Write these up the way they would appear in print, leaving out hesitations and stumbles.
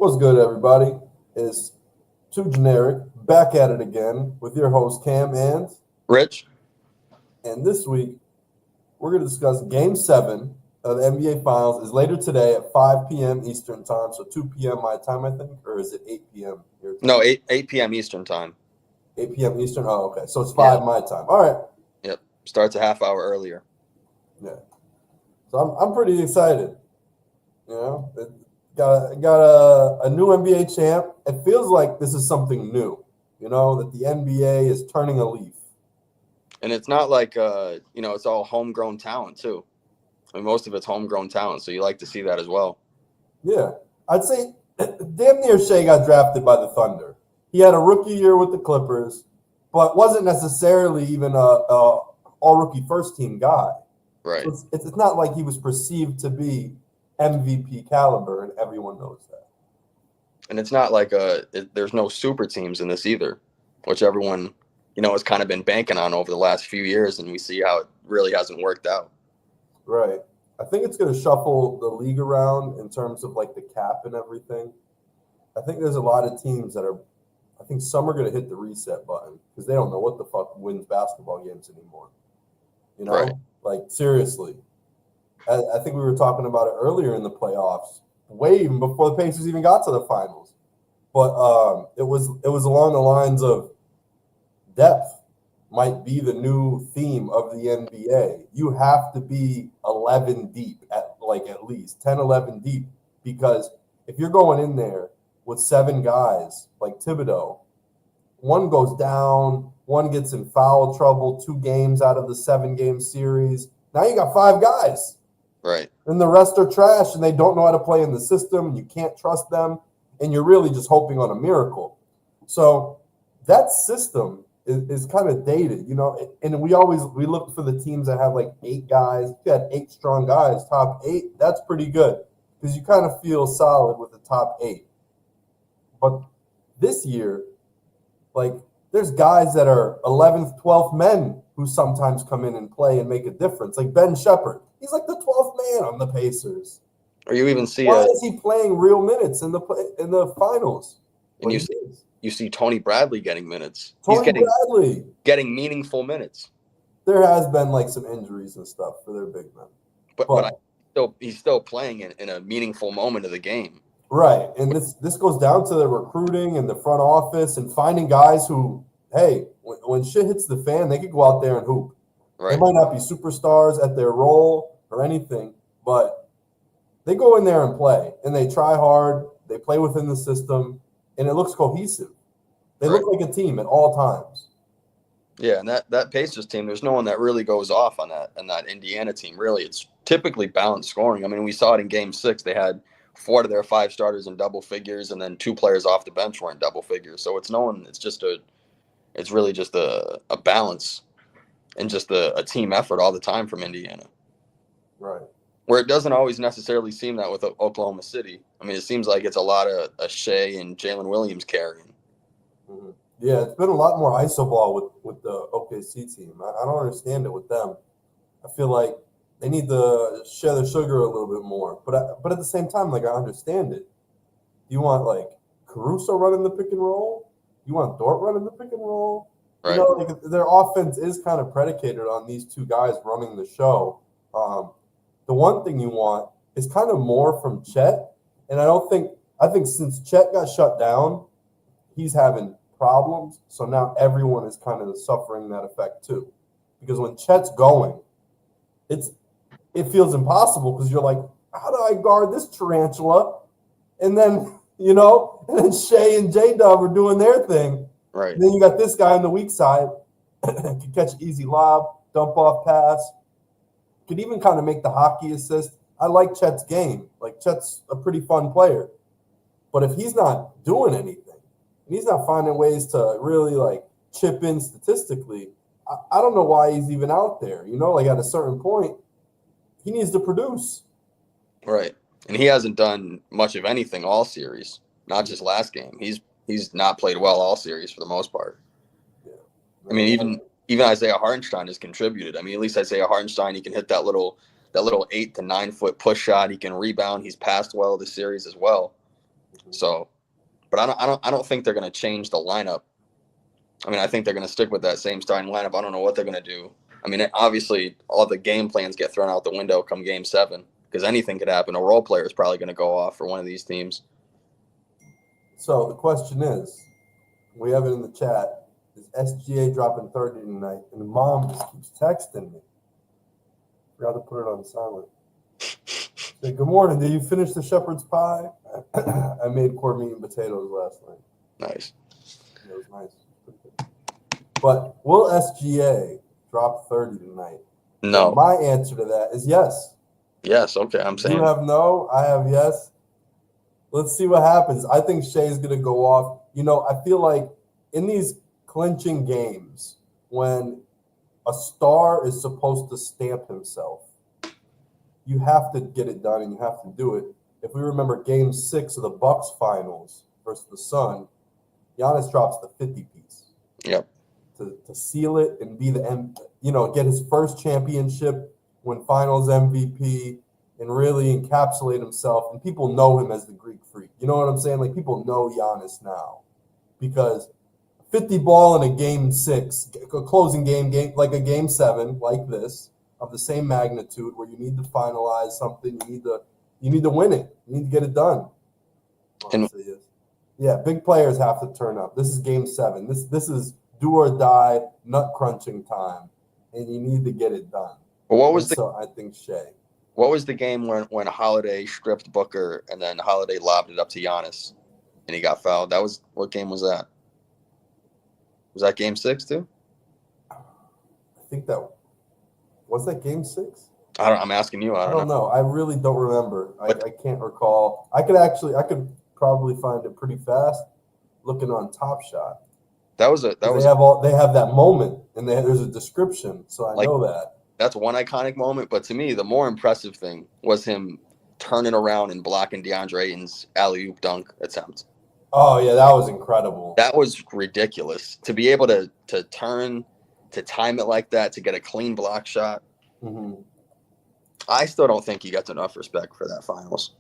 What's good, everybody? It's Too Generic, back at it again with your host, Cam Rich? and this week we're going to discuss Game 7 of the NBA Finals is later today at 5 p.m. Eastern Time, so 2 p.m. my time, I think, or is it 8 p.m. your time? No, 8 p.m. Eastern time. 8 p.m. Eastern? Oh, okay, so it's 5 Yeah. my time. All right, Yep. Starts a half hour earlier. yeah. So I'm pretty excited, It got a new NBA champ. It feels like this is something new, that the NBA is turning a leaf. And it's not like it's all homegrown talent too. I mean, most of it's homegrown talent, so you like to see that as well. Yeah, I'd say damn near Shea got drafted by the Thunder. He had a rookie year with the Clippers, but wasn't necessarily even a all rookie first team guy. Right. So it's not like he was perceived to be MVP caliber, and everyone knows that. And it's not like there's no super teams in this either, which everyone, has kind of been banking on over the last few years, and we see how it really hasn't worked out. Right. I think it's going to shuffle the league around in terms of like the cap and everything. I think there's a lot of teams that are. I think some are going to hit the reset button because they don't know what the fuck wins basketball games anymore. Right. Like seriously. I think we were talking about it earlier in the playoffs, way even before the Pacers even got to the finals. But it was along the lines of depth might be the new theme of the NBA. You have to be 11 deep at least 10, 11 deep, because if you're going in there with 7 guys like Thibodeau, one goes down, one gets in foul trouble 2 games out of the 7-game series. Now you got 5 guys. Right. And the rest are trash and they don't know how to play in the system and you can't trust them and you're really just hoping on a miracle. So that system is kind of dated, and we look for the teams that have like 8 guys. If you had 8 strong guys, top 8, that's pretty good because you kind of feel solid with the top 8. But this year, like, there's guys that are 11th, 12th men who sometimes come in and play and make a difference. Like Ben Shepherd, he's like the 12th man on the Pacers. Or you even see Why is he playing real minutes in the finals? And you see Tony Bradley getting minutes. Bradley getting meaningful minutes. There has been like some injuries and stuff for their big men, but he's still playing in a meaningful moment of the game. Right, and this goes down to the recruiting and the front office and finding guys who, hey, when shit hits the fan, they could go out there and hoop. Right. They might not be superstars at their role or anything, but they go in there and play, and they try hard. They play within the system, and it looks cohesive. They look like a team at all times. Yeah, and that Pacers team, there's no one that really goes off on that Indiana team. Really, it's typically balanced scoring. I mean, we saw it in Game 6. They had 4 of their 5 starters in double figures, and then 2 players off the bench were in double figures. So it's really just a balance and just a team effort all the time from Indiana. Right. Where it doesn't always necessarily seem that with Oklahoma City. I mean, it seems like it's a lot of Shea and Jalen Williams carrying. Mm-hmm. Yeah, it's been a lot more iso ball with the OKC team. I don't understand it with them. I feel like they need to share their sugar a little bit more. But at the same time, like, I understand it. You want like Caruso running the pick and roll? You want Dort running the pick and roll? Right. Like their offense is kind of predicated on these 2 guys running the show. The one thing you want is kind of more from Chet. And I think since Chet got shut down, he's having problems. So now everyone is kind of suffering that effect too. Because when Chet's going, it feels impossible because you're like, how do I guard this tarantula? And then, and then Shea and J-Dub are doing their thing. Right. And then you got this guy on the weak side, can catch an easy lob, dump off pass, could even kind of make the hockey assist. I like Chet's game. Like, Chet's a pretty fun player. But if he's not doing anything, and he's not finding ways to really, like, chip in statistically, I don't know why he's even out there. Like, at a certain point, he needs to produce. Right. And he hasn't done much of anything all series, not just last game. He's not played well all series for the most part. Yeah. I mean, even Isaiah Hartenstein has contributed. I mean, at least Isaiah Hartenstein, he can hit that little 8 to 9 foot push shot. He can rebound. He's passed well this series as well. So, but I don't think they're going to change the lineup. I mean, I think they're going to stick with that same starting lineup. I don't know what they're going to do. I mean, obviously, all the game plans get thrown out the window come Game 7 because anything could happen. A role player is probably going to go off for one of these teams. So the question is, we have it in the chat, is SGA dropping 30 tonight? And mom just keeps texting me. Forgot to put it on silent. Say, good morning. Did you finish the shepherd's pie? I made corned meat and potatoes last night. Nice. It was nice. But will SGA drop 30 tonight? No. And my answer to that is yes. Yes. Okay. I'm saying. You have no. I have yes. Let's see what happens. I think Shea's going to go off. You know, I feel like in these clinching games, when a star is supposed to stamp himself, you have to get it done and you have to do it. If we remember Game 6 of the Bucks finals versus the Sun, Giannis drops the 50 piece. Yep. To seal it and be get his first championship, win Finals MVP, and really encapsulate himself. And people know him as the Greek Freak. You know what I'm saying? Like, people know Giannis now because 50 ball in a Game 6, a closing game like a Game 7, like this, of the same magnitude, where you need to finalize something, you need to win it, you need to get it done. Honestly, yeah, big players have to turn up. This is Game 7. This is do or die, nut crunching time, and you need to get it done. Well, so I think Shea. What was the game when Holiday stripped Booker and then Holiday lobbed it up to Giannis and he got fouled? What game was that? Was that Game 6 too? I think was that Game 6. I'm asking you. I don't know. I really don't remember. I can't recall. I could probably find it pretty fast looking on Top Shot. They have that moment, and there's a description, so I know that. That's one iconic moment, but to me, the more impressive thing was him turning around and blocking DeAndre Ayton's alley-oop dunk attempt. Oh, yeah, that was incredible. That was ridiculous. To be able to turn, to time it like that, to get a clean block shot. Mm-hmm. I still don't think he gets enough respect for that finals.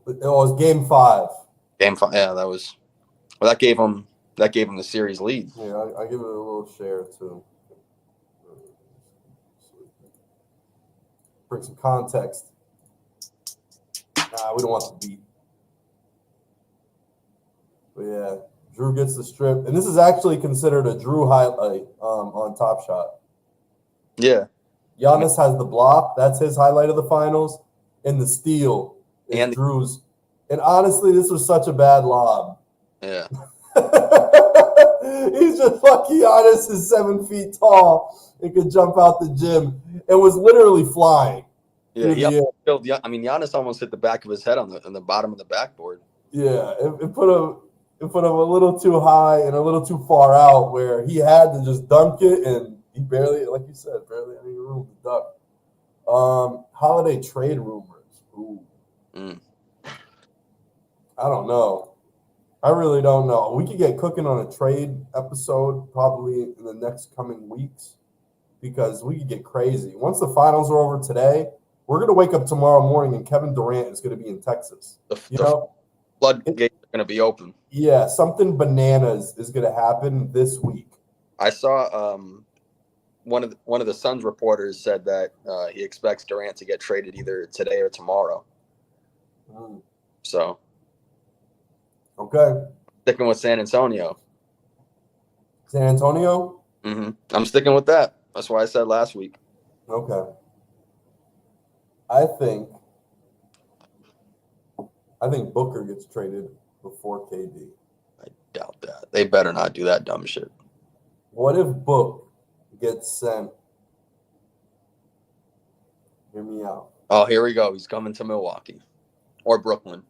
It was Game 5. Game 5, yeah, that was... Well, that gave him the series lead. Yeah, I give it a little share too. Bring some context. We don't want to beat. But yeah, Drew gets the strip, and this is actually considered a Drew highlight on Top Shot. Yeah, Giannis has the block. That's his highlight of the finals, and the steal is Drew's. And honestly, this was such a bad lob. Yeah. He's just lucky Giannis is 7 feet tall and could jump out the gym and was literally flying. Yeah, Giannis almost hit the back of his head on the bottom of the backboard. Yeah, it put him a little too high and a little too far out where he had to just dunk it, and he barely, like you said, barely had any room to duck. Holiday trade rumors. Ooh. I don't know. I really don't know. We could get cooking on a trade episode probably in the next coming weeks because we could get crazy. Once the finals are over today, we're going to wake up tomorrow morning and Kevin Durant is going to be in Texas. The floodgates are going to be open. Yeah, something bananas is going to happen this week. I saw one of the Suns reporters said that he expects Durant to get traded either today or tomorrow. So. Okay. Sticking with San Antonio. San Antonio? Mm-hmm. I'm sticking with that. That's why I said last week. Okay. I think Booker gets traded before KD. I doubt that. They better not do that dumb shit. What if Book gets sent? Hear me out. Oh, here we go. He's coming to Milwaukee or Brooklyn.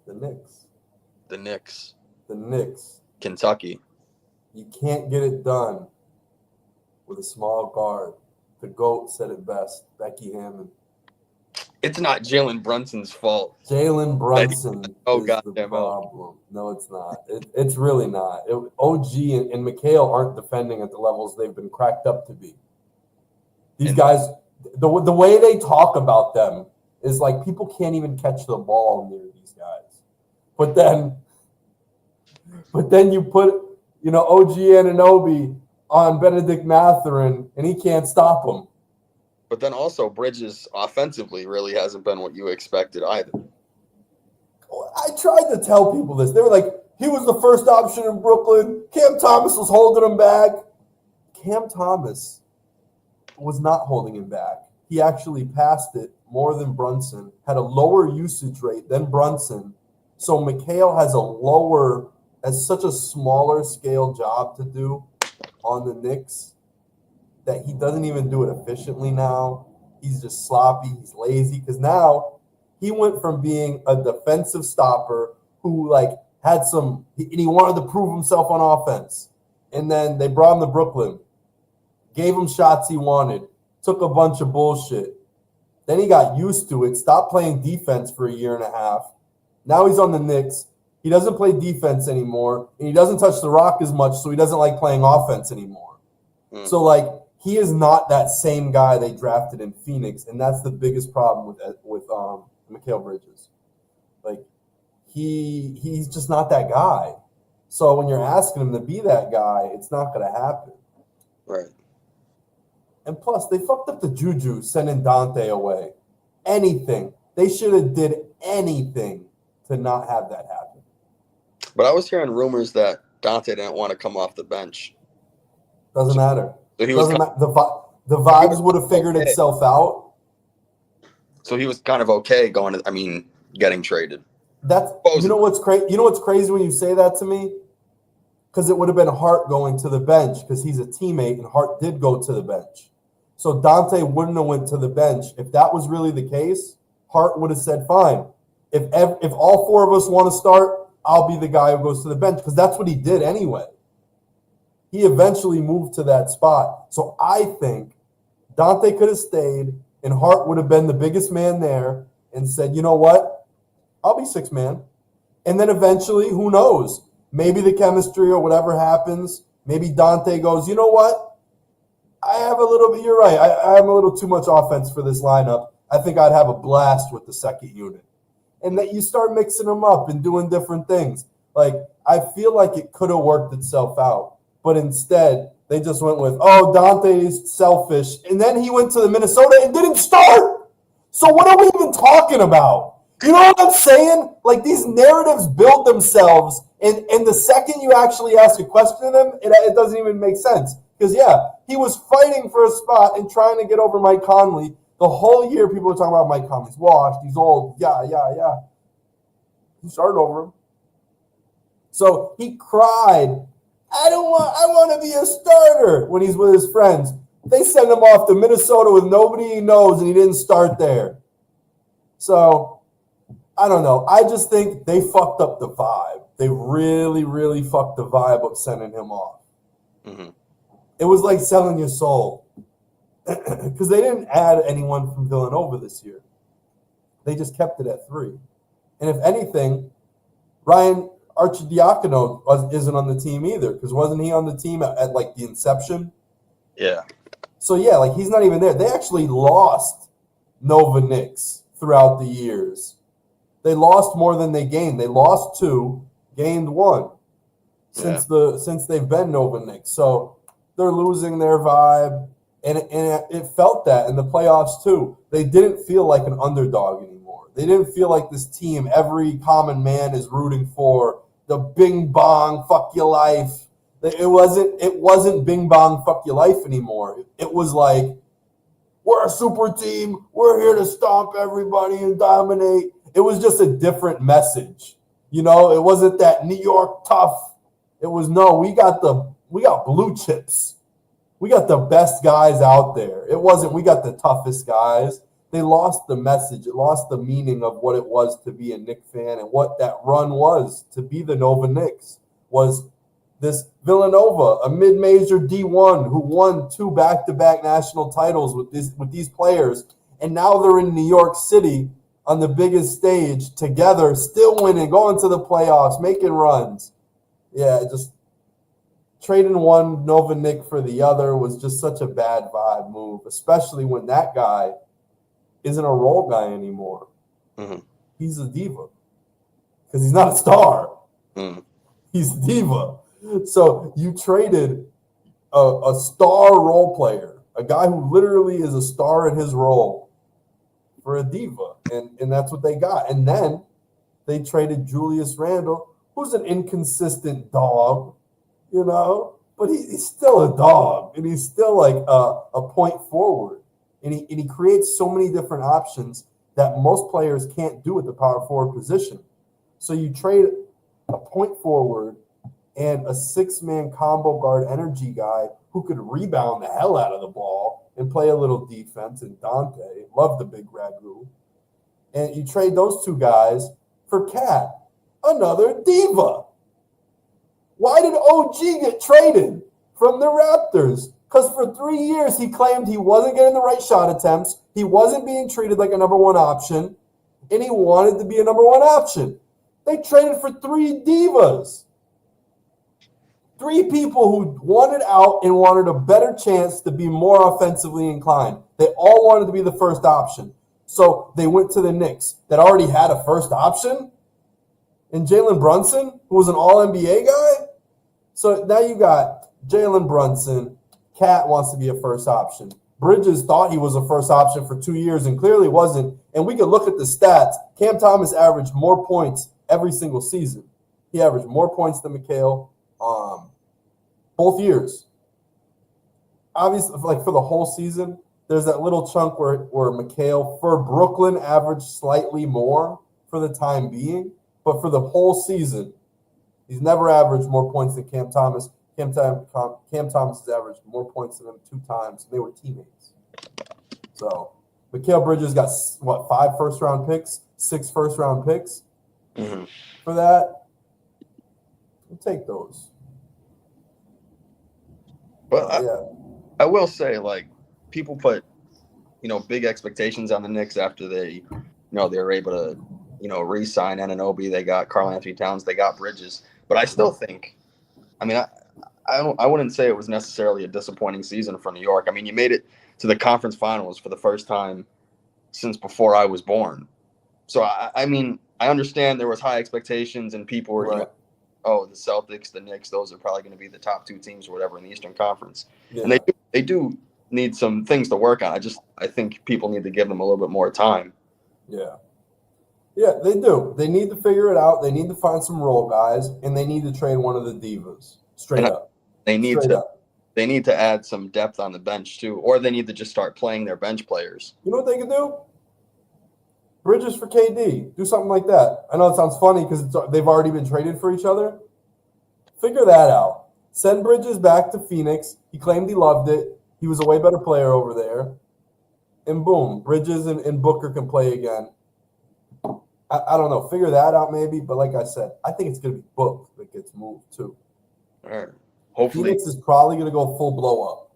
The Knicks. Kentucky. You can't get it done with a small guard. The GOAT said it best, Becky Hammond. It's not Jalen Brunson's fault. Jalen Brunson is the goddamn problem. No, it's not. It's really not. OG and McHale aren't defending at the levels they've been cracked up to be. These guys, the way they talk about them is like people can't even catch the ball near these guys. But then you put, OG Anunoby on Benedict Mathurin, and he can't stop him. But then also Bridges offensively really hasn't been what you expected either. I tried to tell people this. They were like, he was the first option in Brooklyn. Cam Thomas was holding him back. Cam Thomas was not holding him back. He actually passed it more than Brunson, had a lower usage rate than Brunson. So Mikal has such a smaller scale job to do on the Knicks that he doesn't even do it efficiently now. He's just sloppy. He's lazy because now he went from being a defensive stopper who had and he wanted to prove himself on offense. And then they brought him to Brooklyn, gave him shots he wanted, took a bunch of bullshit. Then he got used to it, stopped playing defense for a year and a half. Now he's on the Knicks. He doesn't play defense anymore, and he doesn't touch the rock as much, so he doesn't like playing offense anymore. So, he is not that same guy they drafted in Phoenix, and that's the biggest problem with Mikal Bridges. He's just not that guy. So when you're asking him to be that guy, it's not going to happen. Right. And plus, they fucked up the juju sending Dante away. Anything. They should have did anything to not have that happen. But I was hearing rumors that Dante didn't want to come off the bench. Doesn't matter. So he was the vibes would have figured itself out. So he was kind of okay getting traded. You know what's crazy? You know what's crazy when you say that to me? Because it would have been Hart going to the bench because he's a teammate, and Hart did go to the bench. So Dante wouldn't have went to the bench. If that was really the case, Hart would have said, fine. If all four of us want to start, I'll be the guy who goes to the bench, because that's what he did anyway. He eventually moved to that spot. So I think Dante could have stayed, and Hart would have been the biggest man there and said, you know what? I'll be sixth man. And then eventually, who knows? Maybe the chemistry or whatever happens. Maybe Dante goes, you know what? You're right. I have a little too much offense for this lineup. I think I'd have a blast with the second unit. And that you start mixing them up and doing different things. I feel like it could have worked itself out. But instead, they just went with, Dante's selfish. And then he went to the Minnesota and didn't start. So what are we even talking about? You know what I'm saying? These narratives build themselves. And the second you actually ask a question to them, it doesn't even make sense. Because, he was fighting for a spot and trying to get over Mike Conley. The whole year, people were talking about Mike Conley's washed. He's old. Yeah. He started over him. So he cried, I want to be a starter when he's with his friends. They send him off to Minnesota with nobody he knows, and he didn't start there. So, I don't know. I just think they fucked up the vibe. They really, really fucked the vibe of sending him off. Mm-hmm. It was like selling your soul. Because they didn't add anyone from Villanova this year. They just kept it at 3. And if anything, Ryan Arcidiacono isn't on the team either, because wasn't he on the team at the inception? Yeah. So, he's not even there. They actually lost Nova Knicks throughout the years. They lost more than they gained. They lost 2, gained 1 since they've been Nova Knicks. So they're losing their vibe, and it felt that in the playoffs too. They didn't feel like an underdog anymore. They didn't feel like this team every common man is rooting for, the bing bong fuck your life. It wasn't bing bong fuck your life anymore. It was like, we're a super team. We're here to stomp everybody and dominate. It was just a different message. It wasn't that New York tough. It was, no, we got blue chips. We got the best guys out there. It wasn't, we got the toughest guys. They lost the message. It lost the meaning of what it was to be a Knicks fan, and what that run was to be the Nova Knicks was this Villanova, a mid-major D1 who won 2 back-to-back national titles with these players, and now they're in New York City on the biggest stage together, still winning, going to the playoffs, making runs. Yeah, just trading one Nova Knick for the other was just such a bad vibe move, especially when that guy isn't a role guy anymore. Mm-hmm. He's a diva because he's not a star. Mm-hmm. He's a diva. So you traded a star role player, a guy who literally is a star in his role, for a diva, and that's what they got. And then they traded Julius Randle, who's an inconsistent dog, but he's still a dog, and he's still like a point forward, and he creates so many different options that most players can't do at the power forward position. So you trade a point forward and a six-man combo guard energy guy who could rebound the hell out of the ball and play a little defense, and Dante, love the big ragu. And you trade those two guys for Cat, another diva. Why did OG get traded from the Raptors? Because for 3 years he claimed he wasn't getting the right shot attempts, he wasn't being treated like a number one option, and he wanted to be a number one option. They traded for three divas. Three people who wanted out and wanted a better chance to be more offensively inclined. They all wanted to be the first option. So they went to the Knicks that already had a first option, and Jalen Brunson, who was an all-NBA guy. So now you got Jalen Brunson. Cat wants to be a first option. Bridges thought he was a first option for 2 years and clearly wasn't. And we could look at the stats. Cam Thomas averaged more points every single season. He averaged more points than Mikal both years. Obviously, like for the whole season, there's that little chunk where Mikal for Brooklyn averaged slightly more for the time being. But for the whole season, he's never averaged more points than Cam Thomas. Cam Thomas has averaged more points than him 2 times. They were teammates. So Mikal Bridges got, 5 first-round picks, 6 first-round picks for that. We'll take those. But I will say, like, people put, big expectations on the Knicks after they were able to, re-sign Anunoby. They got Karl Anthony Towns. They got Bridges. But I still think, I wouldn't say it was necessarily a disappointing season for New York. I mean, you made it to the conference finals for the first time since before I was born. So, I understand there was high expectations and people were, Right. The Celtics, the Knicks, those are probably going to be the top 2 teams or whatever in the Eastern Conference. Yeah. And they do need some things to work on. I think people need to give them a little bit more time. Yeah. Yeah, they do. They need to figure it out. They need to find some role guys, and they need to trade one of the divas. Straight up. They need Straight to up. They need to add some depth on the bench too, or they need to just start playing their bench players. You know what they can do? Bridges for KD. Do something like that. I know it sounds funny because they've already been traded for each other. Figure that out. Send Bridges back to Phoenix. He claimed he loved it. He was a way better player over there. And boom, Bridges and Booker can play again. I don't know. Figure that out maybe. But like I said, I think it's going to be Book that gets moved too. All right. Hopefully, Phoenix is probably going to go full blow up.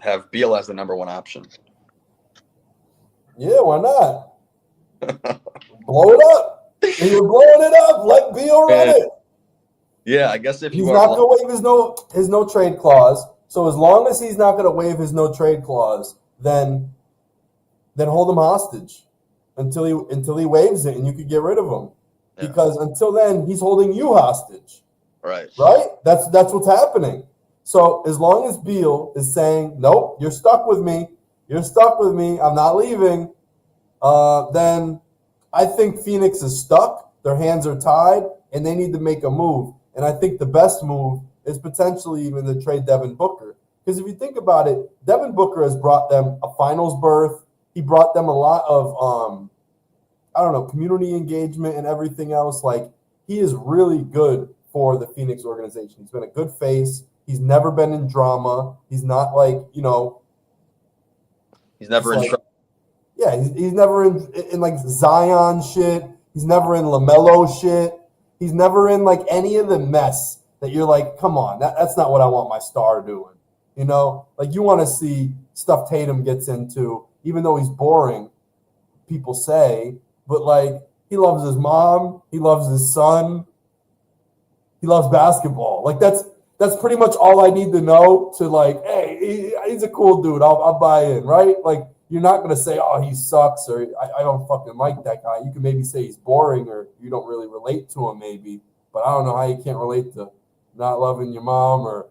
Have Beal as the number 1 option. Yeah, why not? Blow it up. And you're blowing it up. Let Beal run it. Yeah, I guess if he's not going to waive his no trade clause. So as long as he's not going to waive his no trade clause, then hold him hostage until he waives it, and you could get rid of him. Yeah. Because until then, he's holding you hostage. Right. Right? That's what's happening. So as long as Beal is saying, nope, you're stuck with me. You're stuck with me. I'm not leaving. Then I think Phoenix is stuck. Their hands are tied, and they need to make a move. And I think the best move is potentially even to trade Devin Booker. Because if you think about it, Devin Booker has brought them a finals berth. He brought them a lot of, community engagement and everything else. Like, he is really good for the Phoenix organization. He's been a good face. He's never been in drama. He's not like, he's never in trouble. Yeah, he's never in like Zion shit. He's never in LaMelo shit. He's never in like any of the mess that you're like, come on, that's not what I want my star doing. Like you want to see stuff Tatum gets into, even though he's boring, people say, but like he loves his mom, he loves his son, he loves basketball. Like that's pretty much all I need to know to like, hey, he's a cool dude. I'll buy in, right? Like you're not going to say, oh, he sucks, or I don't fucking like that guy. You can maybe say he's boring, or you don't really relate to him maybe, but I don't know how you can't relate to not loving your mom or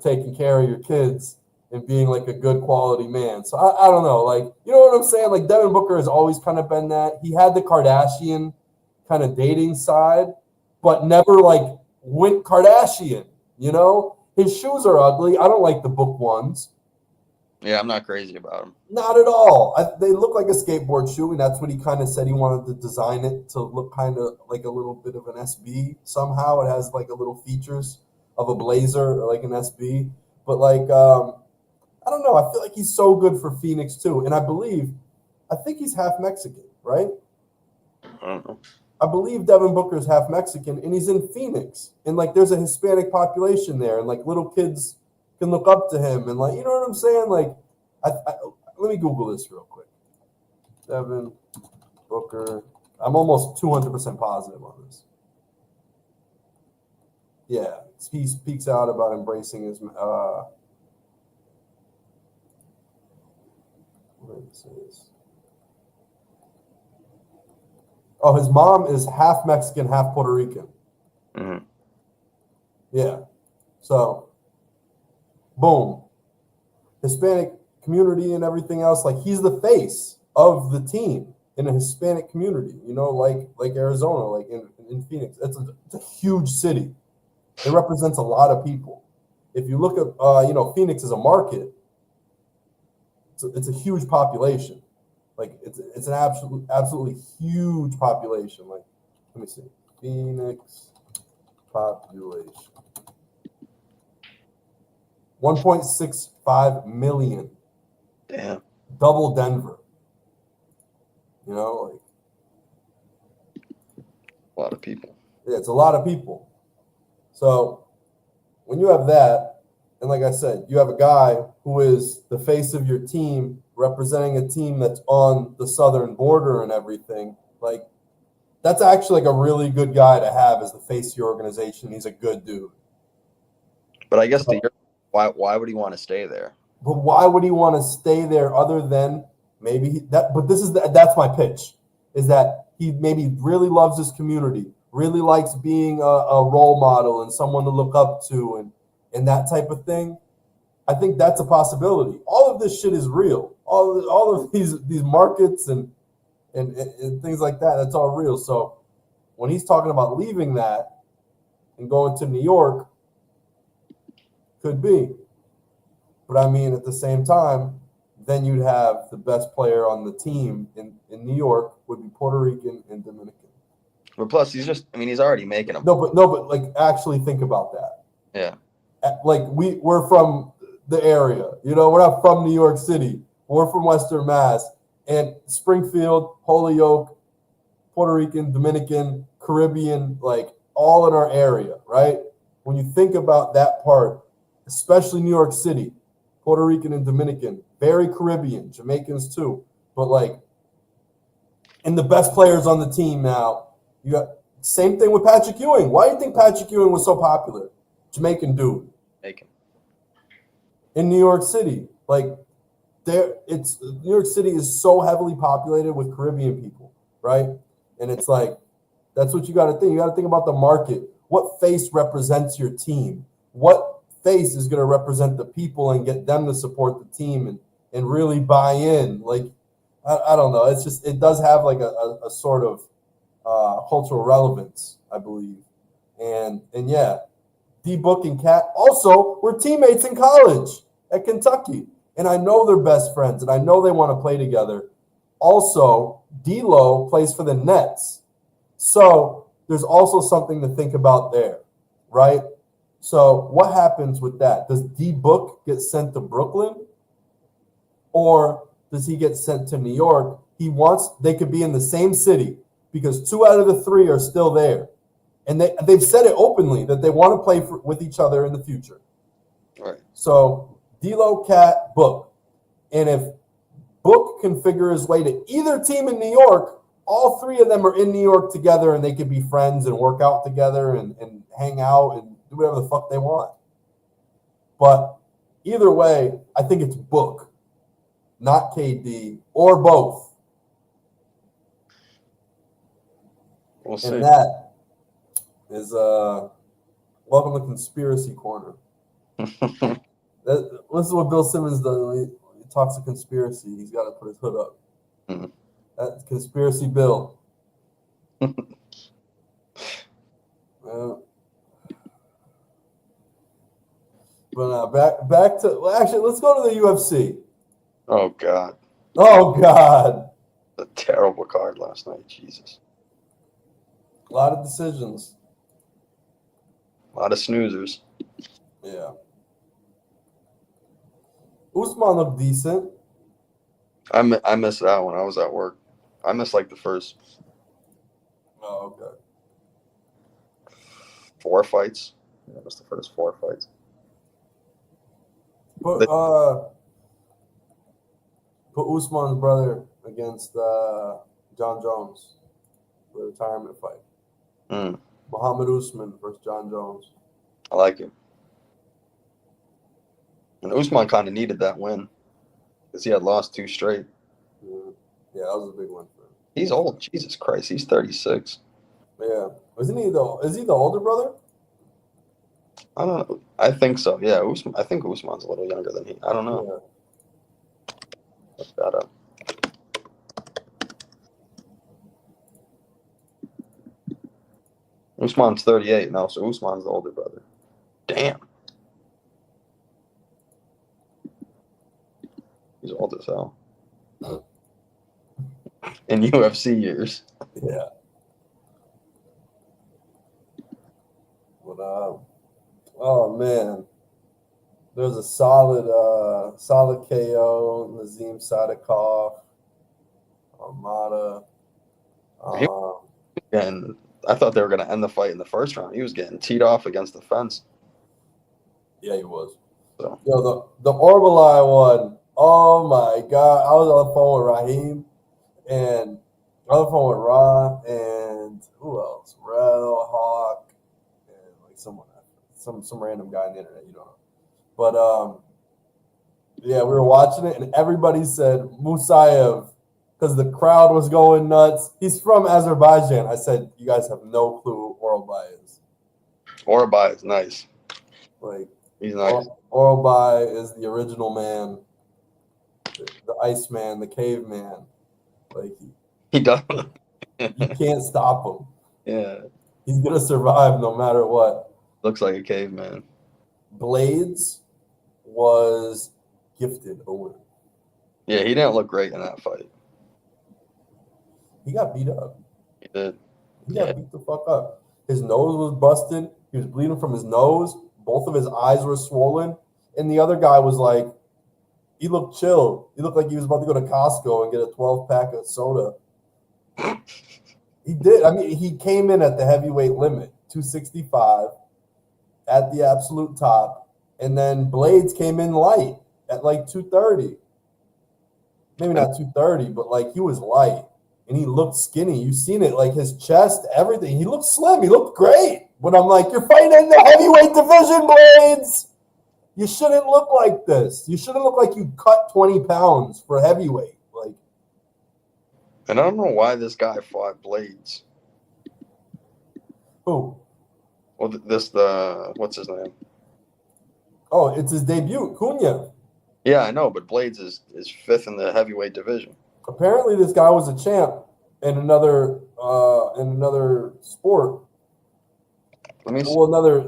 taking care of your kids and being like a good quality man. So I don't know, like, you know what I'm saying? Like Devin Booker has always kind of been that. He had the Kardashian kind of dating side, but never like went Kardashian, you know? His shoes are ugly. I don't like the Book ones. Yeah, I'm not crazy about them. Not at all. They look like a skateboard shoe, and that's what he kind of said he wanted to design it to look kind of like a little bit of an SB somehow. It has like a little features of a blazer or like an SB. But like, I don't know. I feel like he's so good for Phoenix too. And I think he's half Mexican, right? I don't know. I believe Devin Booker is half Mexican, and he's in Phoenix. And like, there's a Hispanic population there, and like little kids can look up to him, and like, you know what I'm saying? Like, let me Google this real quick. Devin Booker. I'm almost 200% positive on this. Yeah, he speaks out about embracing his. Where is this? Oh, his mom is half Mexican, half Puerto Rican. Mm-hmm. Yeah. So, boom. Hispanic community and everything else. Like, he's the face of the team in a Hispanic community, you know, like Arizona, like in Phoenix. It's a huge city. It represents a lot of people. If you look at, Phoenix as a market, it's a huge population. Like it's an absolutely huge population. Like, let me see, Phoenix population 1.65 million. Damn, double Denver. You know, like a lot of people. Yeah, it's a lot of people. So when you have that, and like I said, you have a guy who is the face of your team, representing a team that's on the southern border and everything, like that's actually like a really good guy to have as the face of your organization. He's a good dude. But I guess why would he want to stay there? But why would he want to stay there other than maybe that? But that's my pitch, is that he maybe really loves his community, really likes being a role model and someone to look up to and that type of thing. I think that's a possibility. All of this shit is real. All of these markets and things like that, that's all real. So when he's talking about leaving that and going to New York, could be. But I mean, at the same time, then you'd have the best player on the team in New York would be Puerto Rican and Dominican. But plus, he's already making them. No, but like actually think about that. Yeah. Like we're from the area, you know, we're not from New York City. We're from Western Mass, and Springfield, Holyoke, Puerto Rican, Dominican, Caribbean, like all in our area, right? When you think about that part, especially New York City, Puerto Rican and Dominican, very Caribbean, Jamaicans too. But like, and the best players on the team now, you got same thing with Patrick Ewing. Why do you think Patrick Ewing was so popular? Jamaican dude. Jamaican. In New York City, like New York City is so heavily populated with Caribbean people, right? And it's like, that's what you got to think. You got to think about the market. What face represents your team? What face is going to represent the people and get them to support the team and really buy in? Like, I don't know. It's just, it does have like a sort of cultural relevance, I believe. And yeah, D-Book and Cat also were teammates in college at Kentucky. And I know they're best friends, and I know they want to play together. Also, D'Lo plays for the Nets. So there's also something to think about there, right? So what happens with that? Does D-Book get sent to Brooklyn? Or does he get sent to New York? They could be in the same city because 2 out of the 3 are still there. And they've said it openly that they want to play with each other in the future. Right. So D'Lo, Cat, Book. And if Book can figure his way to either team in New York, all 3 of them are in New York together and they could be friends and work out together and hang out and do whatever the fuck they want. But either way, I think it's Book. not KD, or both. We'll see. And that is welcome to Conspiracy Corner. This is what Bill Simmons does when he talks to conspiracy. He's got to put his hood up. Mhm. That's Conspiracy Bill. But back to actually, let's go to the UFC. Oh God, Oh God, a terrible card last night. Jesus, a lot of decisions. a lot of snoozers. Yeah. Usman looked decent. I missed that one. I was at work. I missed like the first Oh, okay. 4 fights. Yeah, I missed the first 4 fights. Put Usman's brother against John Jones for the retirement fight. Mm, Muhammad Usman versus John Jones. I like it. And Usman kind of needed that win because he had lost 2 straight. Yeah, that was a big one for him. He's old. Jesus Christ, he's 36. Yeah, is he the older brother? I don't know. I think so. Yeah, I think Usman's a little younger than he. I don't know. Yeah. Look that up. Usman's 38 now, so Usman's the older brother. Damn. He's old as hell. In UFC years. Yeah. But oh man, there's a solid KO. Nazim Sadikov, Armada. And I thought they were going to end the fight in the first round. He was getting teed off against the fence. Yeah, he was. So. Yo, the Orbalai one. Oh my God! I was on the phone with Raheem, and I was on the phone with Ra, and who else? Rel, Hawk, and like some random guy on the internet, you don't know. But yeah, we were watching it, and everybody said Musayev because the crowd was going nuts. He's from Azerbaijan. I said, you guys have no clue who Orbalai is. Orbalai is nice. Like, he's nice. Orbalai is the original man, the Iceman, the caveman. Like he does. You can't stop him. Yeah, he's gonna survive no matter what. Looks like a caveman. Blades was gifted a win. Yeah, he didn't look great in that fight. He got beat up. He did. He got beat the fuck up. His nose was busted. He was bleeding from his nose. Both of his eyes were swollen. And the other guy was like, he looked chill. He looked like he was about to go to Costco and get a 12-pack of soda. He did. I mean, he came in at the heavyweight limit, 265, at the absolute top. And then Blades came in light at like 230. Maybe not 230, but like he was light. And he looked skinny. You've seen it, like his chest, everything. He looked slim. He looked great. But I'm like, you're fighting in the heavyweight division, Blades. You shouldn't look like this. You shouldn't look like you cut 20 pounds for heavyweight. Like, and I don't know why this guy fought Blades. Who? Well, what's his name? Oh, it's his debut, Cunha. Yeah, I know, but Blades is 5th in the heavyweight division. Apparently, this guy was a champ in another sport. Let me see. Well, another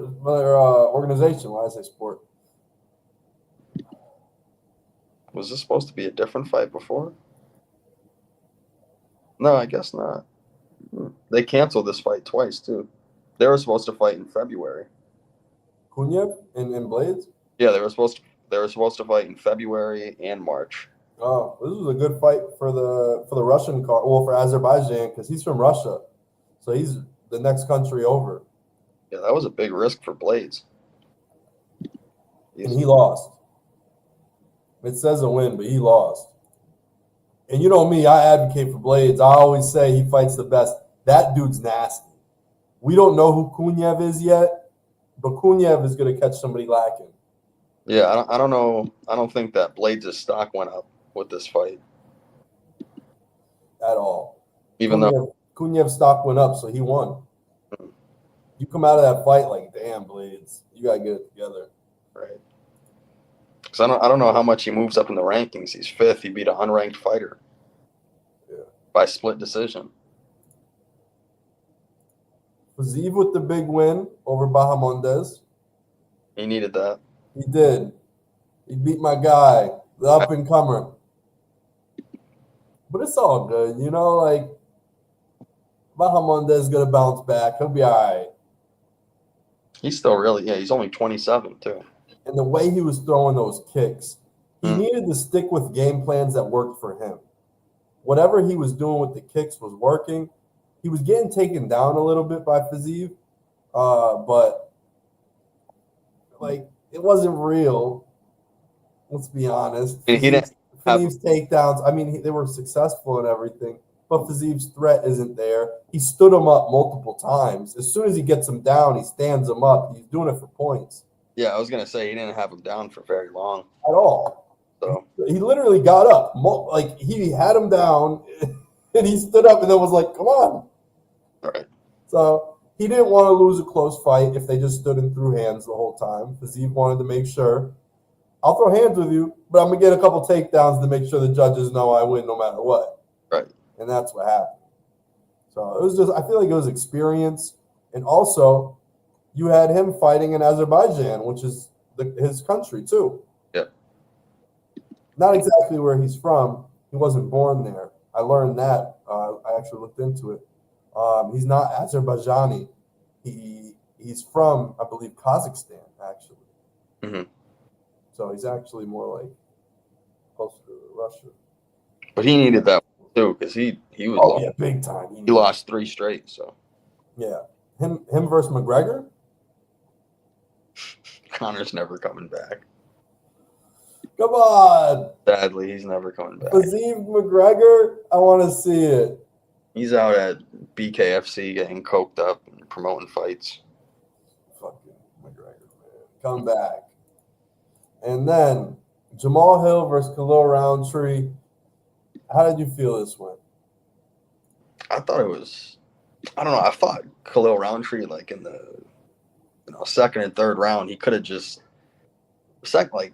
organization. Why did I say sport? Was this supposed to be a different fight before? No, I guess not. They canceled this fight twice too. They were supposed to fight in February. Cunha and Blades? Yeah, they were supposed to fight in February and March. Oh, this was a good fight for the Russian card. Well, for Azerbaijan, because he's from Russia, so he's the next country over. Yeah, that was a big risk for Blades. And he lost. It says a win, but he lost. And you know me, I advocate for Blades. I always say he fights the best. That dude's nasty. We don't know who Kunyev is yet, but Kunyev is going to catch somebody lacking. Yeah, I don't know. I don't think that Blades' stock went up with this fight. At all. Even though Kunyev's stock went up, so he won. You come out of that fight like, damn, Blades, you gotta get it together. right. Because I don't know how much he moves up in the rankings. He's 5th. He beat an unranked fighter. Yeah. By split decision. Fiziev with the big win over Bahamondes. He needed that. He did. He beat my guy, the up and comer. But it's all good, you know. Like Bahamondes is gonna bounce back. He'll be all right. He's still really, he's only 27 too. And the way he was throwing those kicks, he needed to stick with game plans that worked for him. Whatever he was doing with the kicks was working. He was getting taken down a little bit by Fiziev, but like it wasn't real. Let's be honest. Fiziev's takedowns, I mean, they were successful and everything, but Fiziev's threat isn't there. He stood him up multiple times. As soon as he gets him down, he stands him up. He's doing it for points. Yeah, I was going to say he didn't have him down for very long. At all. So he literally got up. Like, he had him down, and he stood up and then was like, come on. All right. So he didn't want to lose a close fight if they just stood and threw hands the whole time. Fiziev wanted to make sure, I'll throw hands with you, but I'm going to get a couple takedowns to make sure the judges know I win no matter what. Right. And that's what happened. So it was just, I feel like it was experience. And also, you had him fighting in Azerbaijan, which is his country too. Yep. Not exactly where he's from. He wasn't born there. I learned that. I actually looked into it. He's not Azerbaijani. He's from, I believe, Kazakhstan, actually. Mm-hmm. So he's actually more like closer to Russia. But he needed that too, because he was big time. He lost 3 straight. So yeah, him versus McGregor. Connor's never coming back. Come on. Sadly, he's never coming back. Fiziev McGregor, I want to see it. He's out at BKFC getting coked up and promoting fights. Fucking McGregor, man. Come back. And then Jamal Hill versus Khalil Roundtree. How did you feel this went? I thought it was, I don't know. I thought Khalil Roundtree, like in the second and third round, he could have just second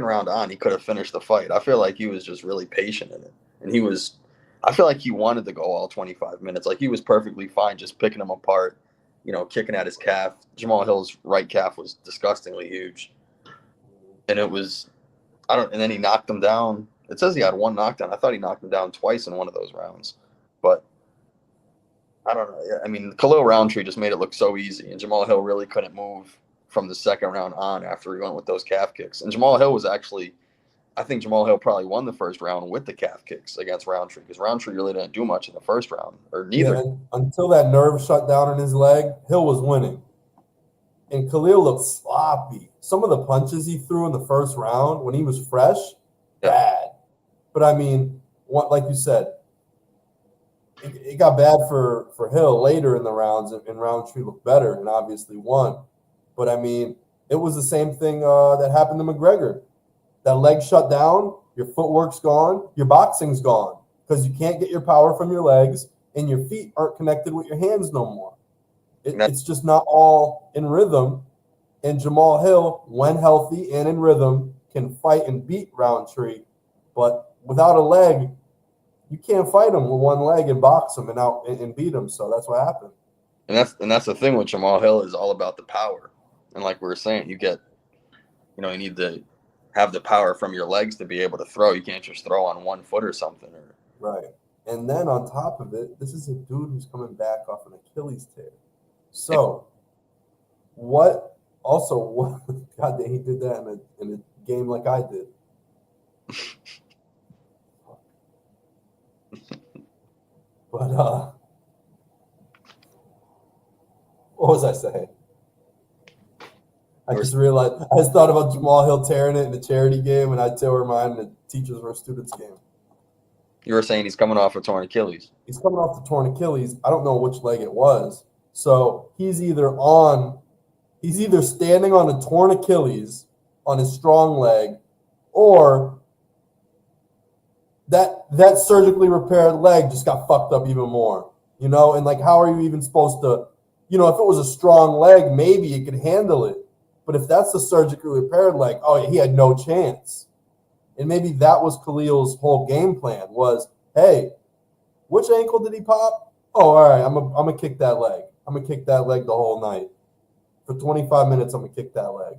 round on, he could have finished the fight. I feel like he was just really patient in it, and I feel like he wanted to go all 25 minutes. Like he was perfectly fine just picking him apart, kicking at his calf. Jamal Hill's right calf was disgustingly huge, and it was, and then he knocked him down. It says he had 1 knockdown. I thought he knocked him down twice in one of those rounds, but I don't know. Yeah, I mean, Khalil Roundtree just made it look so easy, and Jamal Hill really couldn't move from the second round on after he went with those calf kicks. And Jamal Hill was actually, I think Jamal Hill probably won the first round with the calf kicks against Roundtree, because Roundtree really didn't do much in the first round, or neither. Yeah, until that nerve shut down in his leg, Hill was winning. And Khalil looked sloppy. Some of the punches he threw in the first round when he was fresh, bad. But I mean, like you said, it got bad for Hill later in the rounds, and Roundtree looked better and obviously won. But I mean, it was the same thing that happened to McGregor. That leg shut down, your footwork's gone, your boxing's gone, because you can't get your power from your legs, and your feet aren't connected with your hands no more. It's just not all in rhythm. And Jamal Hill, when healthy and in rhythm, can fight and beat Roundtree. But without a leg, you can't fight him with one leg and box him and beat him. So that's what happened. And that's the thing with Jamal Hill, is all about the power. And like we were saying, you need to have the power from your legs to be able to throw. You can't just throw on 1 foot or something. Right. And then on top of it, this is a dude who's coming back off an Achilles tear. So God dang, he did that in a game like I did. But what was I saying? I just realized, I just thought about Jamal Hill tearing it in the charity game, and I tore mine in the teachers versus students game. You were saying he's coming off a torn Achilles. He's coming off the torn Achilles. I don't know which leg it was. So he's either standing on a torn Achilles on his strong leg, or that surgically repaired leg just got fucked up even more, you know? And like, how are you even supposed to, you know, if it was a strong leg, maybe you could handle it. But if that's the surgically repaired leg, oh, yeah, he had no chance. And maybe that was Khalil's whole game plan was, hey, which ankle did he pop? Oh, all right, I'm gonna kick that leg. I'm gonna kick that leg the whole night. For 25 minutes, I'm gonna kick that leg.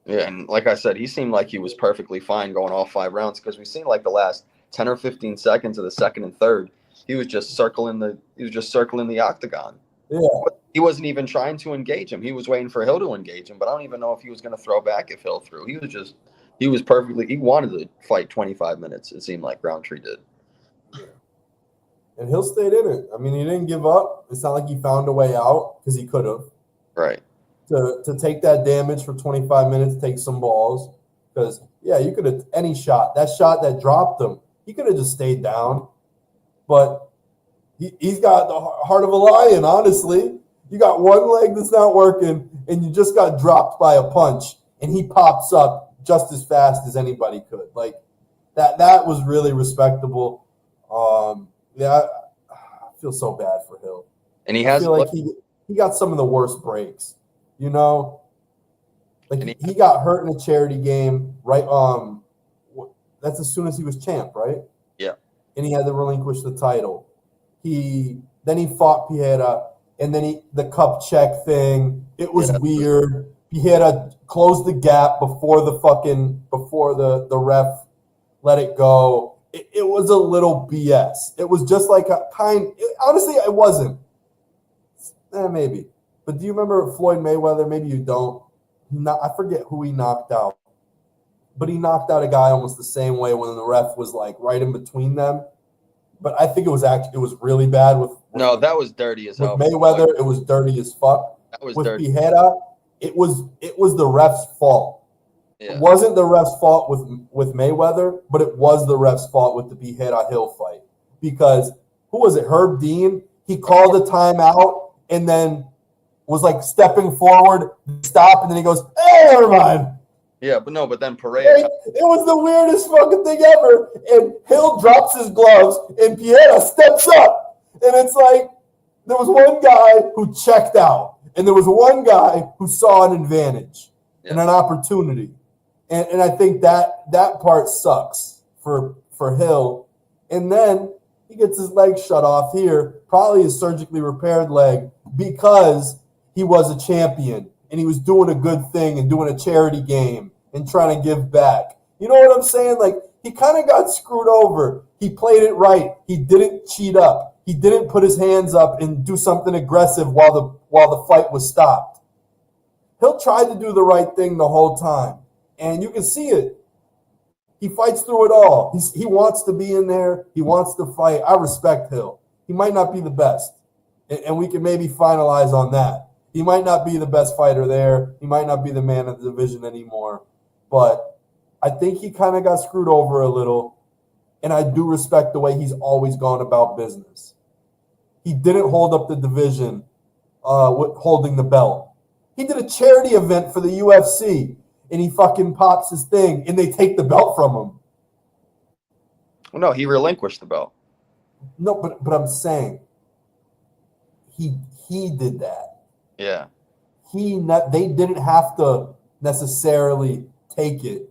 Yeah, and like I said, he seemed like he was perfectly fine going all 5 rounds because we seen like the last 10 or 15 seconds of the second and third, he was just circling the octagon. Yeah. He wasn't even trying to engage him. He was waiting for Hill to engage him, but I don't even know if he was going to throw back if Hill threw. He wanted to fight 25 minutes, it seemed like Roundtree did. And Hill stayed in it. I mean, he didn't give up. It's not like he found a way out because he could have. Right. To take that damage for 25 minutes, take some balls. Because, yeah, you could have any shot. That shot that dropped him, he could have just stayed down. But he's got the heart of a lion, honestly. You got one leg that's not working, and you just got dropped by a punch, and he pops up just as fast as anybody could. Like, that was really respectable. Yeah, I feel so bad for Hill. And I feel like he got some of the worst breaks, you know? Like, he got hurt in a charity game, right? That's as soon as he was champ, right? Yeah. And he had to relinquish the title. Then he fought Piera, and then the cup check thing. It was weird. Piera closed the gap before the ref let it go. It was a little BS. It was just like honestly, it wasn't. Maybe. But do you remember Floyd Mayweather? Maybe you don't. I forget who he knocked out. But he knocked out a guy almost the same way when the ref was like right in between them. But I think it was really bad with no, that was dirty as hell. With Mayweather, it was dirty as fuck. That was with dirty. Piera, it was the ref's fault. Yeah. It wasn't the ref's fault with Mayweather, but it was the ref's fault with the Piera Hill fight. Because who was it? Herb Dean? He called a timeout and then was like stepping forward, stop, and then he goes, "Hey, never mind." Yeah, but then Pereira. It was the weirdest fucking thing ever. And Hill drops his gloves, and Piera steps up. And it's like, there was one guy who checked out, and there was one guy who saw an advantage and an opportunity. And I think that part sucks for Hill. And then he gets his leg shut off here, probably his surgically repaired leg, because he was a champion and he was doing a good thing and doing a charity game and trying to give back. You know what I'm saying? Like, he kind of got screwed over. He played it right. He didn't cheat up. He didn't put his hands up and do something aggressive while the fight was stopped. Hill tried to do the right thing the whole time, and you can see it. He fights through it all. He wants to be in there. He wants to fight. I respect Hill. He might not be the best, and we can maybe finalize on that. He might not be the best fighter there. He might not be the man of the division anymore. But I think he kind of got screwed over a little, and I do respect the way he's always gone about business. He didn't hold up the division with holding the belt. He did a charity event for the UFC, and he fucking pops his thing, and they take the belt from him. Well, no, he relinquished the belt. No, but I'm saying he did that. Yeah. They didn't have to necessarily take it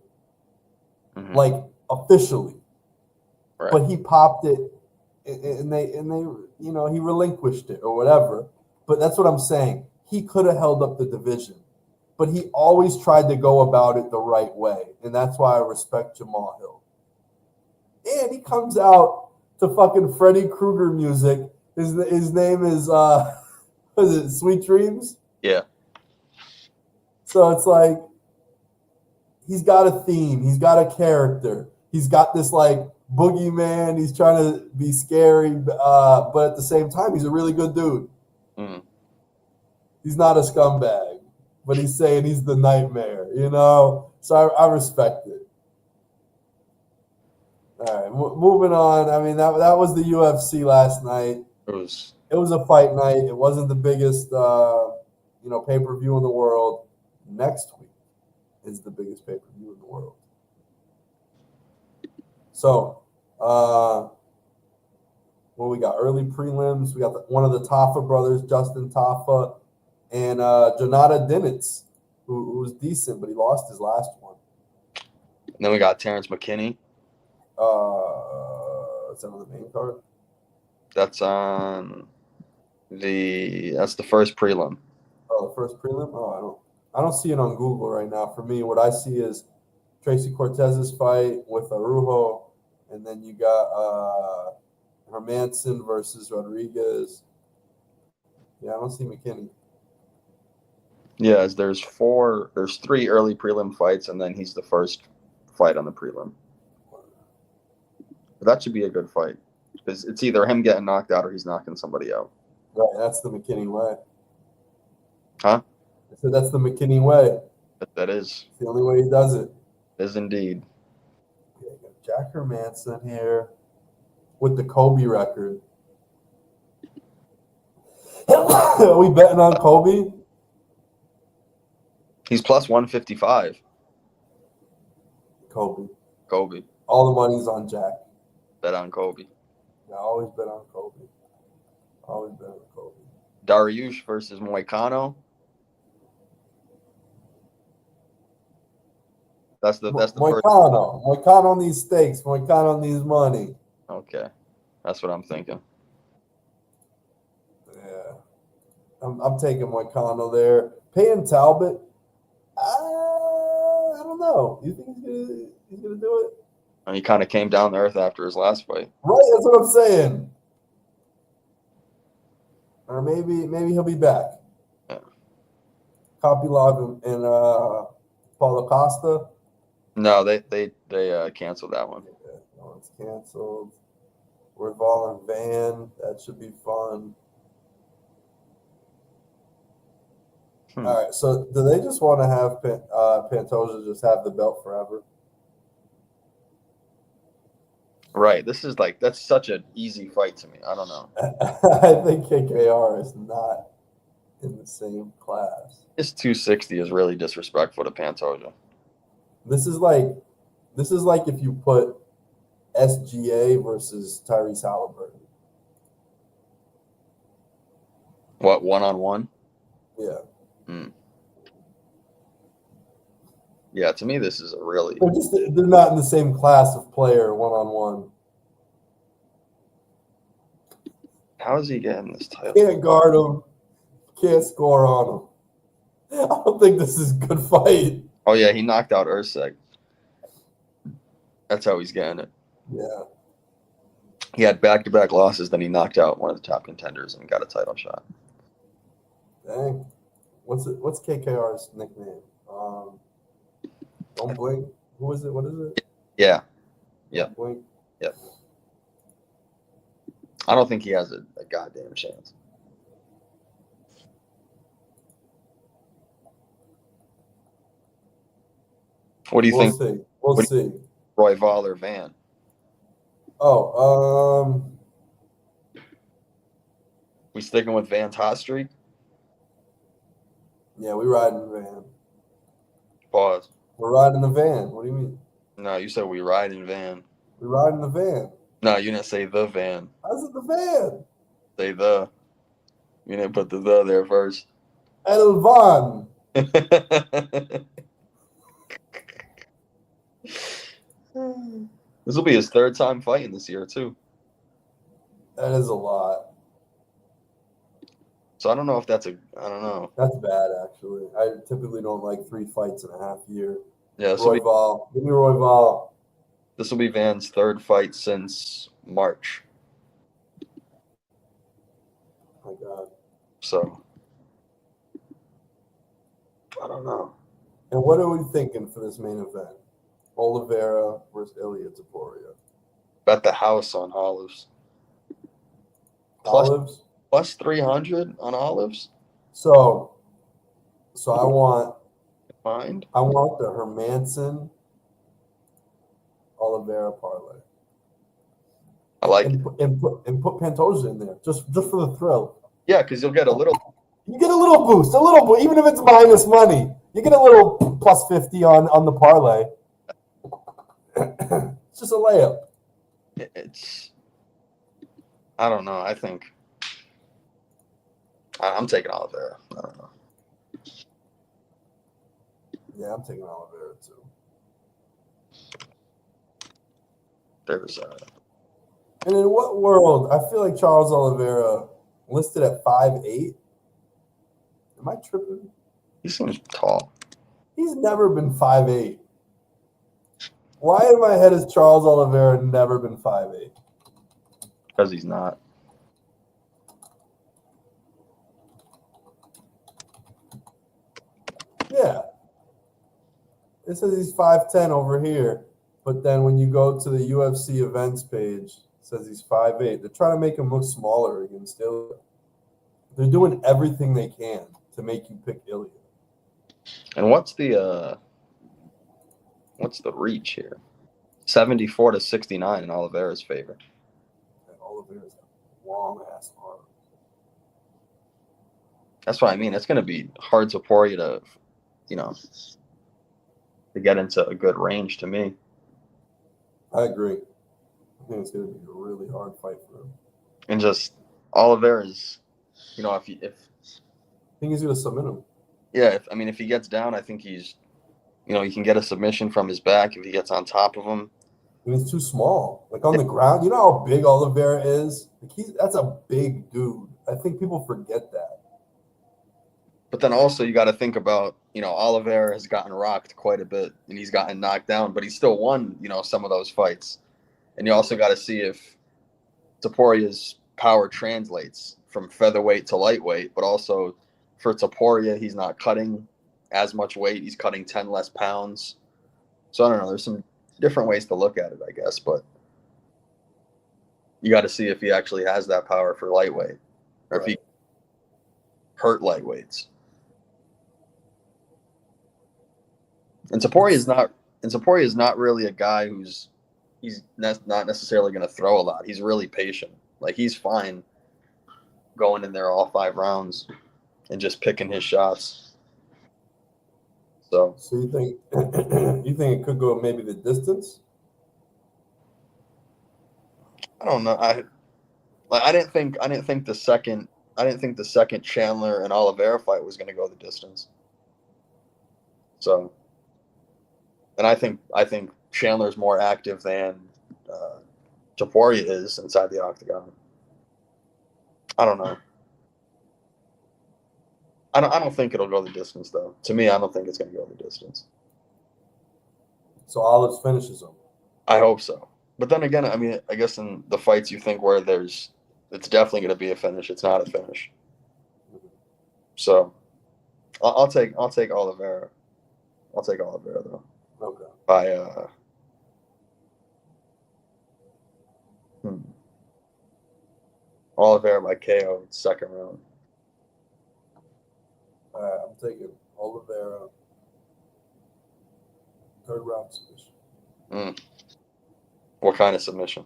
like officially, right. But he popped it, and they he relinquished it or whatever. But that's what I'm saying. He could have held up the division, but he always tried to go about it the right way, and that's why I respect Jamal Hill. And he comes out to fucking Freddy Krueger music. His name is was it Sweet Dreams? Yeah. So it's like, he's got a theme. He's got a character. He's got this like boogeyman. He's trying to be scary, but at the same time, he's a really good dude. Mm. He's not a scumbag, but he's saying he's the nightmare, you know? So I respect it. All right, moving on. I mean, that was the UFC last night. It was a fight night. It wasn't the biggest, pay-per-view in the world. Next week is the biggest pay-per-view in the world. So Uh, well, we got early prelims. We got one of the Taffa brothers, Justin Taffa, and Jonata Dinitz, who was decent, but he lost his last one. And then we got Terrence McKinney. Is that on the main card? That's on that's the first prelim. Oh, the first prelim? Oh, I don't see it on Google right now. For me, what I see is Tracy Cortez's fight with Arujo, and then you got Hermanson versus Rodriguez. Yeah, I don't see McKinney. Yeah, there's 3 early prelim fights, and then he's the first fight on the prelim. But that should be a good fight because it's either him getting knocked out or he's knocking somebody out. Right, that's the McKinney way. Huh? I said that's the McKinney way. That is. It's the only way he does it. Is indeed. Yeah, you got Jack Hermanson here with the Kobe record. Are we betting on Kobe? He's plus 155. Kobe. All the money's on Jack. Bet on Kobe. Yeah, always bet on Kobe. Dariush versus Moicano. That's the Moicano. Moicano needs stakes. Moicano needs money. Okay, that's what I'm thinking. Yeah, I'm taking Moicano there. Payne Talbot. I don't know. You think he's gonna do it? And he kind of came down to earth after his last fight. Right, that's what I'm saying. Or maybe he'll be back. Yeah. Kopylov and Paulo Costa. No, they canceled that one. Yeah, no, it's canceled. Royval and Van. That should be fun. All right. So, do they just want to have Pantoja just have the belt forever? Right. That's such an easy fight to me. I don't know. I think KKR is not in the same class. This 260 is really disrespectful to Pantoja. This is like if you put SGA versus Tyrese Halliburton. What, 1-on-1? Yeah. Yeah, to me, this is a really... They're not in the same class of player, 1-on-1. How is he getting this title? Can't guard him. Can't score on him. I don't think this is a good fight. Oh, yeah, he knocked out Usyk. That's how he's getting it. Yeah. He had back-to-back losses, then he knocked out one of the top contenders and got a title shot. Dang. What's KKR's nickname? Don't blink. Who is it? What is it? Yeah. Yeah. Blink. Yep. I don't think he has a goddamn chance. What do you think? We'll see. Royval or Van? We sticking with Van's hot streak? Yeah, we riding Van. Pause. We're riding the Van. What do you mean? No, you said we riding Van. We riding the Van. No, you didn't say the Van. How's it the Van? Say the. You didn't put the there first. El Van. This will be his third time fighting this year, too. That is a lot. So I don't know if I don't know. That's bad, actually. I typically don't like 3 fights in a half year. Yeah, Royval. Give me Royval. This will be Van's third fight since March. Oh, my God. So, I don't know. And what are we thinking for this main event? Oliveira versus Ilia Topuria. Bet the house on Olives. Olives? Plus 300 on Olives? So I want Mind? the Hermanson Oliveira parlay. I like it. And put Pantoja in there just for the thrill. Yeah, because you'll get a little. You get a little boost, even if it's minus money. You get a little plus 50 on the parlay. It's just a layup. it's I don't know. I think I'm taking Oliveira. I don't know. Yeah, I'm taking Oliveira too. There's And in what world? I feel like Charles Oliveira listed at 5'8". Am I tripping? he seems tall. He's never been 5'8". Why in my head has Charles Oliveira never been 5'8"? Because he's not. Yeah. It says he's 5'10" over here, but then when you go to the UFC events page, it says he's 5'8". They're trying to make him look smaller against Ilya. They're doing everything they can to make you pick Ilya. And what's the reach here? 74-69 in Oliveira's favor. And Oliveira's a long ass arm. That's what I mean. It's going to be hard to Poirier to, to get into a good range to me. I agree. I think it's going to be a really hard fight for him. And just Oliveira's, if I think he's going to submit him. Yeah, if he gets down, I think he's, he can get a submission from his back if he gets on top of him. And he's too small. Like on the ground, you know how big Oliveira is? Like that's a big dude. I think people forget that. But then also you got to think about, Oliveira has gotten rocked quite a bit and he's gotten knocked down, but he still won, some of those fights. And you also got to see if Toporia's power translates from featherweight to lightweight, but also for Topuria, he's not cutting as much weight. He's cutting 10 less pounds. So I don't know. There's some different ways to look at it, I guess, but you got to see if he actually has that power for lightweight or if he hurt lightweights. And Topuria is not really a guy he's not necessarily going to throw a lot. He's really patient. Like he's fine going in there all 5 rounds and just picking his shots. So you think it could go maybe the distance? I don't know. I didn't think the second Chandler and Oliveira fight was going to go the distance. So, and I think Chandler's more active than Topuria is inside the octagon. I don't know. I don't think it'll go the distance though. To me, I don't think it's going to go the distance. So Olives finishes him. I hope so. But then again, I guess in the fights you think where it's definitely going to be a finish. It's not a finish. So I'll take Oliveira. I'll take Oliveira though. Okay. By Oliveira by KO second round. All right, I'm taking Oliveira. Third round submission. What kind of submission?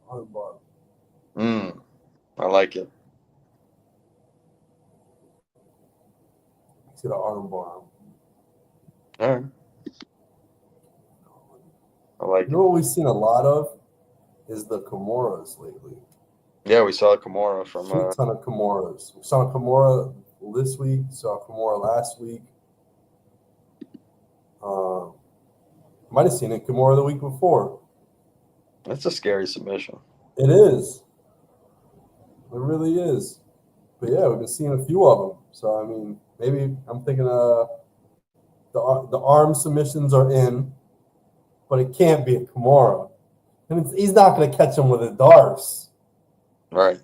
Armbar. I like it. He's got an armbar. All right. I like it. You know what we've seen a lot of is the Kimuras lately. Yeah, we saw Kimura from a ton of Kimuras. We saw Kimura this week. Saw Kimura last week. Might have seen it Kimura the week before. That's a scary submission. It is. It really is. But yeah, we've been seeing a few of them. So maybe I'm thinking the arm submissions are in, but it can't be a Kimura, and he's not going to catch him with a Darce. Right.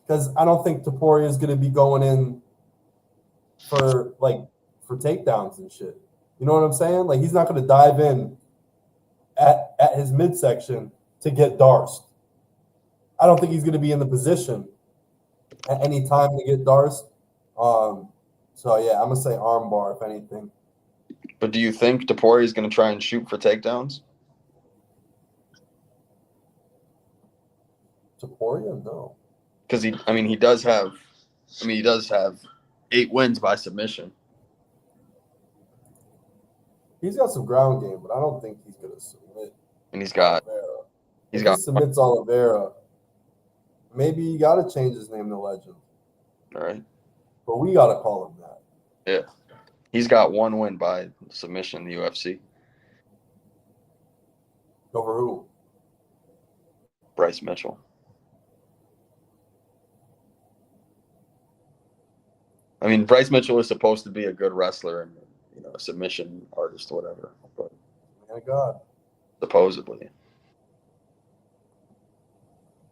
Because I don't think Topuria is going to be going in for takedowns and shit. You know what I'm saying? Like he's not going to dive in at his midsection to get Darced. I don't think he's going to be in the position at any time to get Darced. So yeah, I'm going to say armbar if anything. But do you think Topuria is going to try and shoot for takedowns? Topuria, no. Because he does have 8 wins by submission. He's got some ground game, but I don't think he's going to submit And he's got Oliveira. he's If he got submits Oliveira, maybe you got to change his name to Legend. all right. But we got to call him that. Yeah. He's got 1 win by submission in the UFC. Over who? Bryce Mitchell. I mean, Bryce Mitchell is supposed to be a good wrestler and a submission artist, whatever. But Man of God. supposedly.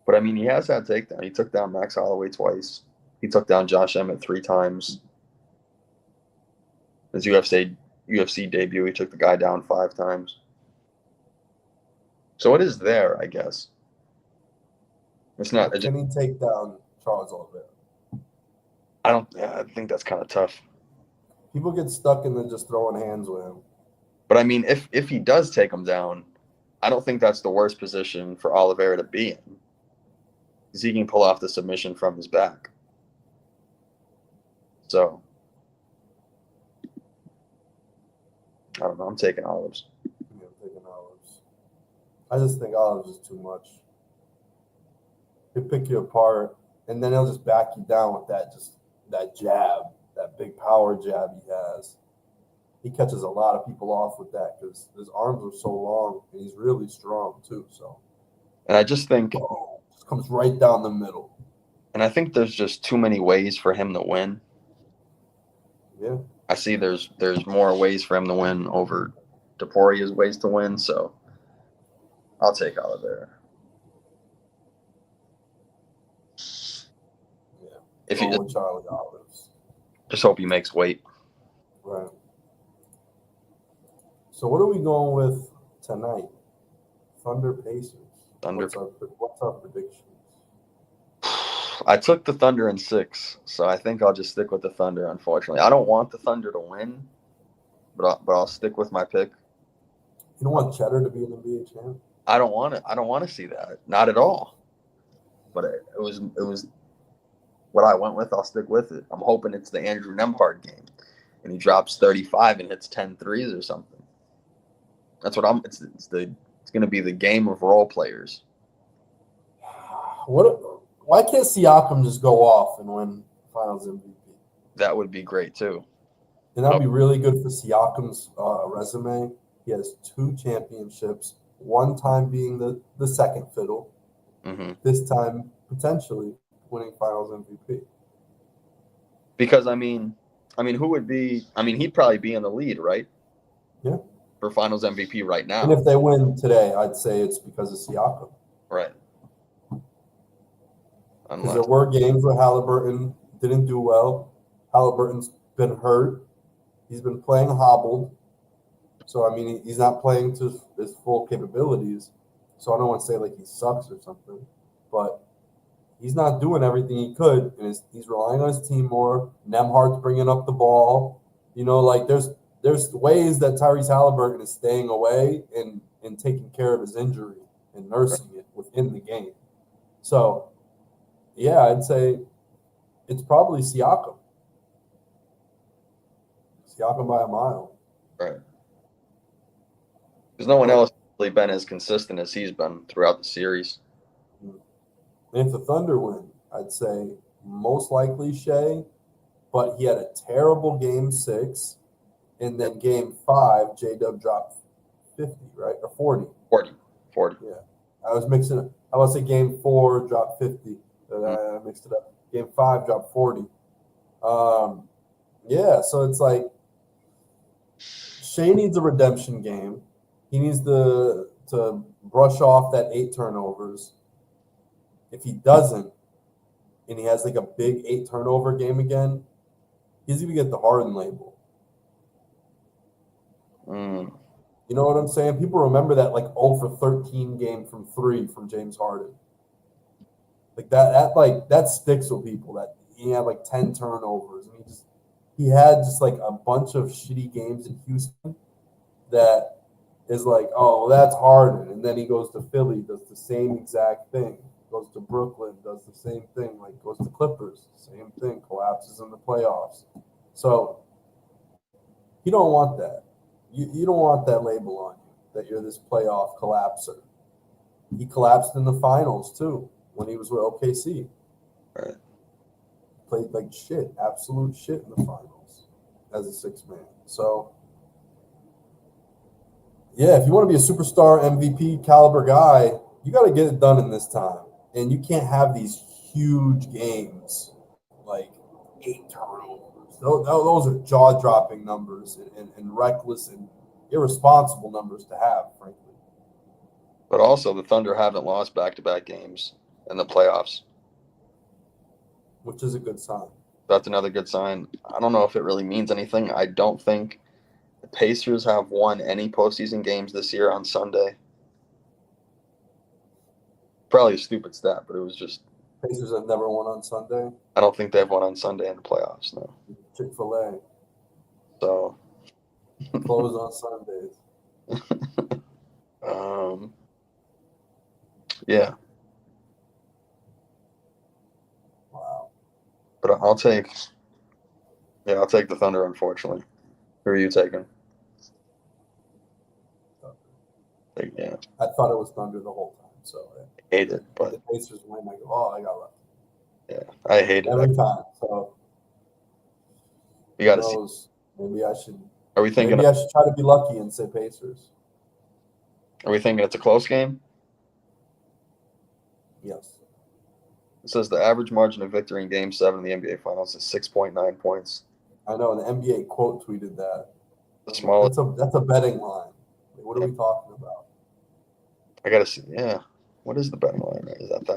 But I mean, he has had takedown. He took down Max Holloway twice. He took down Josh Emmett 3 times. His UFC debut, he took the guy down 5 times. So it is there, I guess. It's not. But can he take down Charles Oliveira? I think that's kind of tough. People get stuck in the just throwing hands with him. But I mean, if he does take him down, I don't think that's the worst position for Oliveira to be in. Because he can pull off the submission from his back. So, I don't know. I'm taking Olives. Yeah, I'm taking Olives. I just think Olives is too much. He'll pick you apart, and then he'll just back you down with that jab, that big power jab he has. He catches a lot of people off with that because his arms are so long, and he's really strong too. So, And I just think, just comes right down the middle. and I think there's just too many ways for him to win. Yeah. I see there's more ways for him to win over Toporia's ways to win, so I'll take Oliveira. Yeah. If you with Charlie Olives. just hope he makes weight. Right. So what are we going with tonight? Thunder Pacers. Thunder. What's our predictions? I took the Thunder in 6, so I think I'll just stick with the Thunder, unfortunately. I don't want the Thunder to win, but I'll stick with my pick. You don't want Cheddar to be an NBA champ? I don't want to see that. Not at all. But it was what I went with. I'll stick with it. I'm hoping it's the Andrew Nembhard game, and he drops 35 and hits 10 threes or something. That's what it's going to be the game of role players. Why can't Siakam just go off and win Finals MVP? That would be great too. And that'd be really good for Siakam's resume. He has 2 championships, one time being the second fiddle, this time potentially winning Finals MVP. Because I mean, who would be? I mean, he'd probably be in the lead, right? Yeah. For Finals MVP right now. And if they win today, I'd say it's because of Siakam. Right. Because there were games where Halliburton didn't do well. Halliburton's been hurt. He's been playing hobbled. So, I mean, he's not playing to his full capabilities. So I don't want to say like he sucks or something. But he's not doing everything he could. And he's relying on his team more. Nembhard's bringing up the ball. Like there's ways that Tyrese Halliburton is staying away and taking care of his injury and nursing it within the game. So, yeah, I'd say it's probably Siakam. Siakam by a mile. Right. Because no one else has really been as consistent as he's been throughout the series. And if the Thunder win, I'd say most likely Shea, but he had a terrible game 6, and then game 5, J-Dub dropped 50, right? Or 40. 40. Yeah. I was mixing it. I was say game 4 dropped 50. I mixed it up. Game 5 dropped 40. Yeah, so it's like Shea needs a redemption game. He needs to brush off that 8 turnovers. If he doesn't, and he has like a big 8 turnover game again, he's going to get the Harden label. You know what I'm saying? People remember that like 0 for 13 game from 3 from James Harden. Like that sticks with people. That he had like 10 turnovers, and he had just like a bunch of shitty games in Houston that is like, oh, well, that's Harden, and then he goes to Philly, does the same exact thing, goes to Brooklyn, does the same thing, like goes to Clippers, same thing, collapses in the playoffs. So you don't want that. You don't want that label on you that you're this playoff collapser. He collapsed in the finals too when he was with OKC. Right. Played like shit, absolute shit in the finals as a sixth man. So yeah, if you want to be a superstar MVP caliber guy, you got to get it done in this time. And you can't have these huge games like 8 turnovers. Those are jaw-dropping numbers and reckless and irresponsible numbers to have, frankly. But also, the Thunder haven't lost back-to-back games in the playoffs. Which is a good sign. That's another good sign. I don't know if it really means anything. I don't think the Pacers have won any postseason games this year on Sunday. Probably a stupid stat, but it was just. Pacers have never won on Sunday. I don't think they've won on Sunday in the playoffs, no. Chick-fil-A. So. Close on Sundays. Yeah. Wow. But I'll take the Thunder, unfortunately. Who are you taking? Yeah. I thought it was Thunder the whole time, so I hate it, but the Pacers win. I go, oh, I got lucky. Yeah, I hate it every time. So you got to see. Maybe I should. Are we thinking? Maybe I should try to be lucky and say Pacers. Are we thinking it's a close game? Yes. It says the average margin of victory in Game 7 of the NBA Finals is 6.9 points. I know, and the NBA quote tweeted that. The smallest. That's a betting line. What are we talking about? I gotta see. Yeah, what is the betting line? Is that the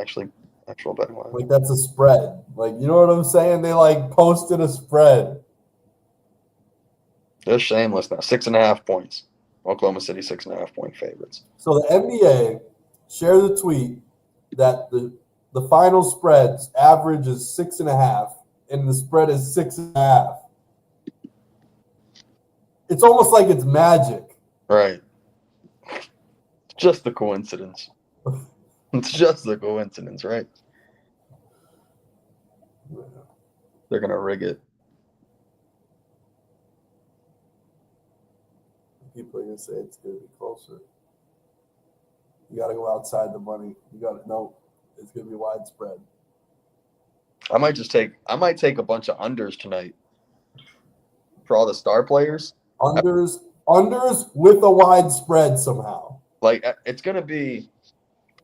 actual betting line? Like that's a spread. Like you know what I'm saying? They like posted a spread. They're shameless now. 6.5 points. Oklahoma City 6.5 point favorites. So the NBA shared a tweet that the final spreads average is 6.5, and the spread is 6.5. It's almost like it's magic. Right. It's just a coincidence. It's just a coincidence, right? Yeah. They're gonna rig it. People are gonna say it's gonna be closer. You gotta go outside the money. It's gonna be widespread. I might take a bunch of unders tonight for all the star players. Unders with a widespread somehow. Like it's gonna be,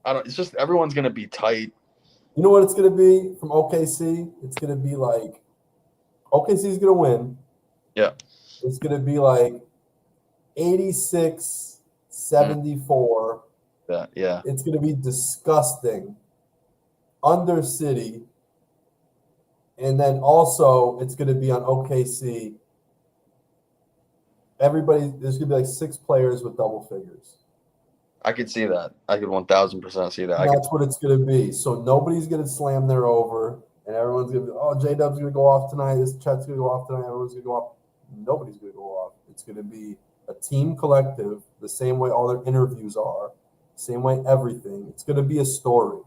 it's just everyone's gonna be tight. You know what it's gonna be from OKC? It's gonna be like OKC's gonna win. Yeah. It's gonna be like 86-74. Yeah. It's gonna be disgusting. Under City. And then also it's gonna be on OKC. There's gonna be like 6 players with double figures. I could see that. I could 1,000% see that. That's what it's gonna be. So nobody's gonna slam their over, and everyone's gonna be, oh, J-Dub's gonna go off tonight. This Chet's gonna go off tonight. Everyone's gonna go off. Nobody's gonna go off. It's gonna be a team collective, the same way all their interviews are, same way everything. It's gonna be a story,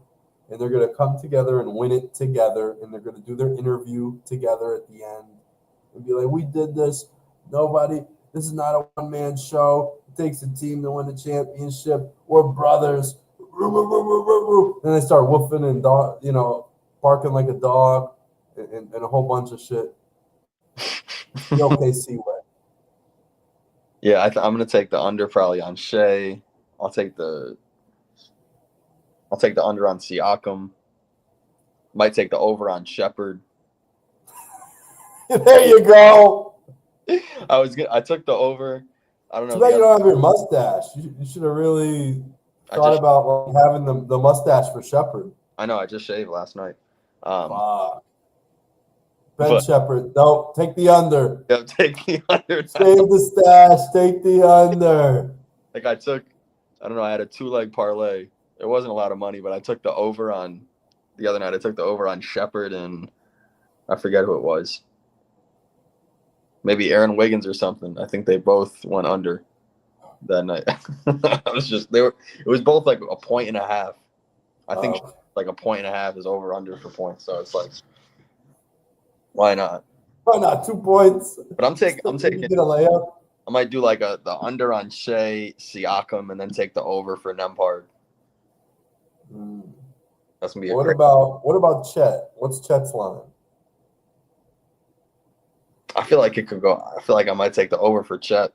and they're gonna come together and win it together, and they're gonna do their interview together at the end, and be like, we did this. This is not a one-man show. It takes a team to win a championship. We're brothers. And they start woofing and barking like a dog and a whole bunch of shit. The OKC way. Yeah, I'm gonna take the under probably on Shea. I'll take the under on Siakam. Might take the over on Shepherd. There you go. I took the over. I don't know. Too bad you don't have your mustache. You should have really thought about having the mustache for Shepherd. I know. I just shaved last night. Ben Shepherd. No, take the under. Yeah, take the under. Save the stash. Take the under. Like I had a 2-leg parlay. It wasn't a lot of money, but I took the over on the other night. I took the over on Shepherd and I forget who it was. Maybe Aaron Wiggins or something. I think they both went under that night. It was both like 1.5 points. I think like a point and a half is over under for points. So it's like, why not? Why not 2 points? But I'm taking. You get a layup. I might do like the under on Shea, Siakam, and then take the over for Nembhard. That's gonna be What about Chet? What's Chet's line? I feel like it could go. I feel like I might take the over for Chet.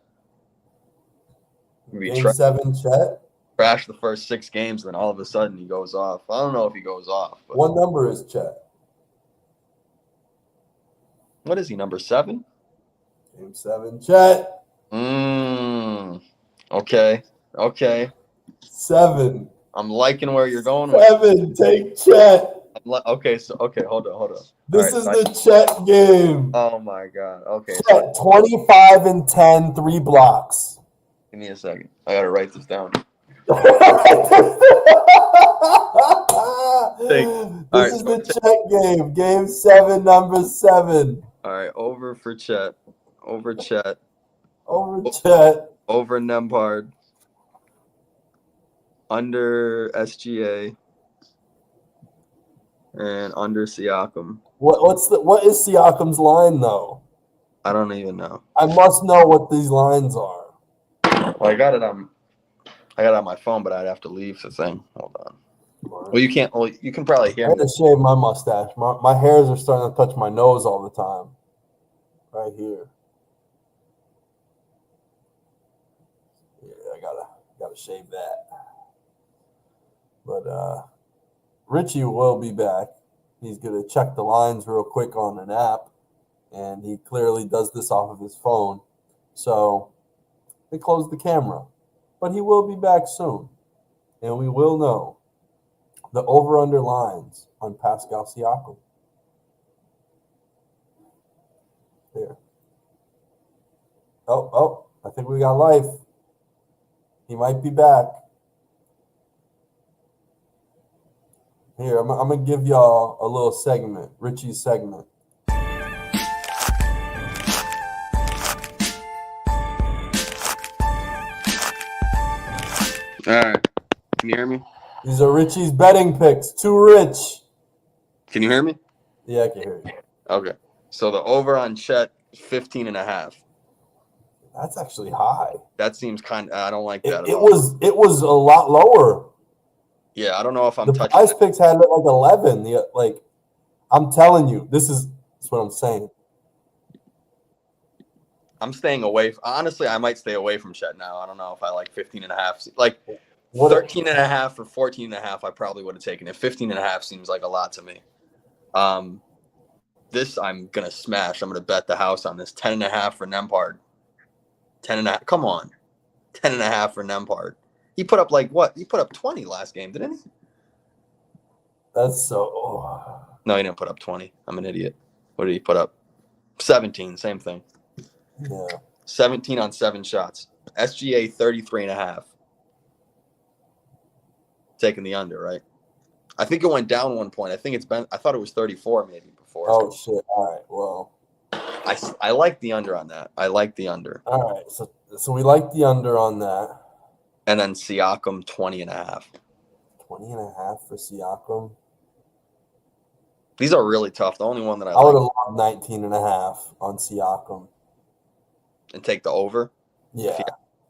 Game 7 Chet? Trash the first 6 games, and then all of a sudden he goes off. I don't know if he goes off. But what number is Chet? What is he, number 7? Game 7 Chet. Okay. 7. I'm liking where you're going. 7. Take Chet. Okay, hold on. This is the Chet game. Oh my God. Okay. Chet, 25 and 10, 3 blocks. Give me a second. I gotta write this down. This is the Chet game. Game 7, number 7. All right, over for Chet. Over Chet. Over Chet. Over Nembhard. Under SGA. And under Siakam. What is Siakam's line though? I don't even know. I must know what these lines are. Well, I got it on my phone, but I'd have to leave the thing. Hold on. Well, you can't. Well, you can probably hear I had to shave my mustache. My hairs are starting to touch my nose all the time. Right here. Yeah, I gotta shave that. But Ritchie will be back. He's gonna check the lines real quick on an app, and he clearly does this off of his phone. So they closed the camera, but he will be back soon, and we will know the over/under lines on Pascal Siakam. There. Oh, I think we got life. He might be back. Here, I'm going to give y'all a little segment, Ritchie's segment. All right. Can you hear me? These are Ritchie's betting picks. Too rich. Can you hear me? Yeah, I can hear you. Okay. So the over on Chet, 15.5. That's actually high. That seems I don't like that it was a lot lower. Yeah, I don't know if I'm the touching price picks had it like 11. I'm telling you, that's what I'm saying. I'm staying away. Honestly, I might stay away from Chet now. I don't know if I like 15.5. Like 13.5 or 14.5, I probably would have taken it. 15.5 seems like a lot to me. This I'm gonna smash. I'm gonna bet the house on this. 10.5 for Nembhard. 10.5. Come on, 10.5 for Nembhard. He put up like what? He put up 20 last game, didn't he? That's so. No, he didn't put up 20. I'm an idiot. What did he put up? 17. Same thing. Yeah. 17 on 7 shots. SGA 33.5. Taking the under, right? I think it went down 1 point. I thought it was 34 maybe before. Oh shit! All right. Well, I like the under on that. I like the under. All right. So we like the under on that. And then Siakam 20.5. 20.5 for Siakam. These are really tough. The only one that I would like. have loved 19.5 on Siakam. And take the over. Yeah.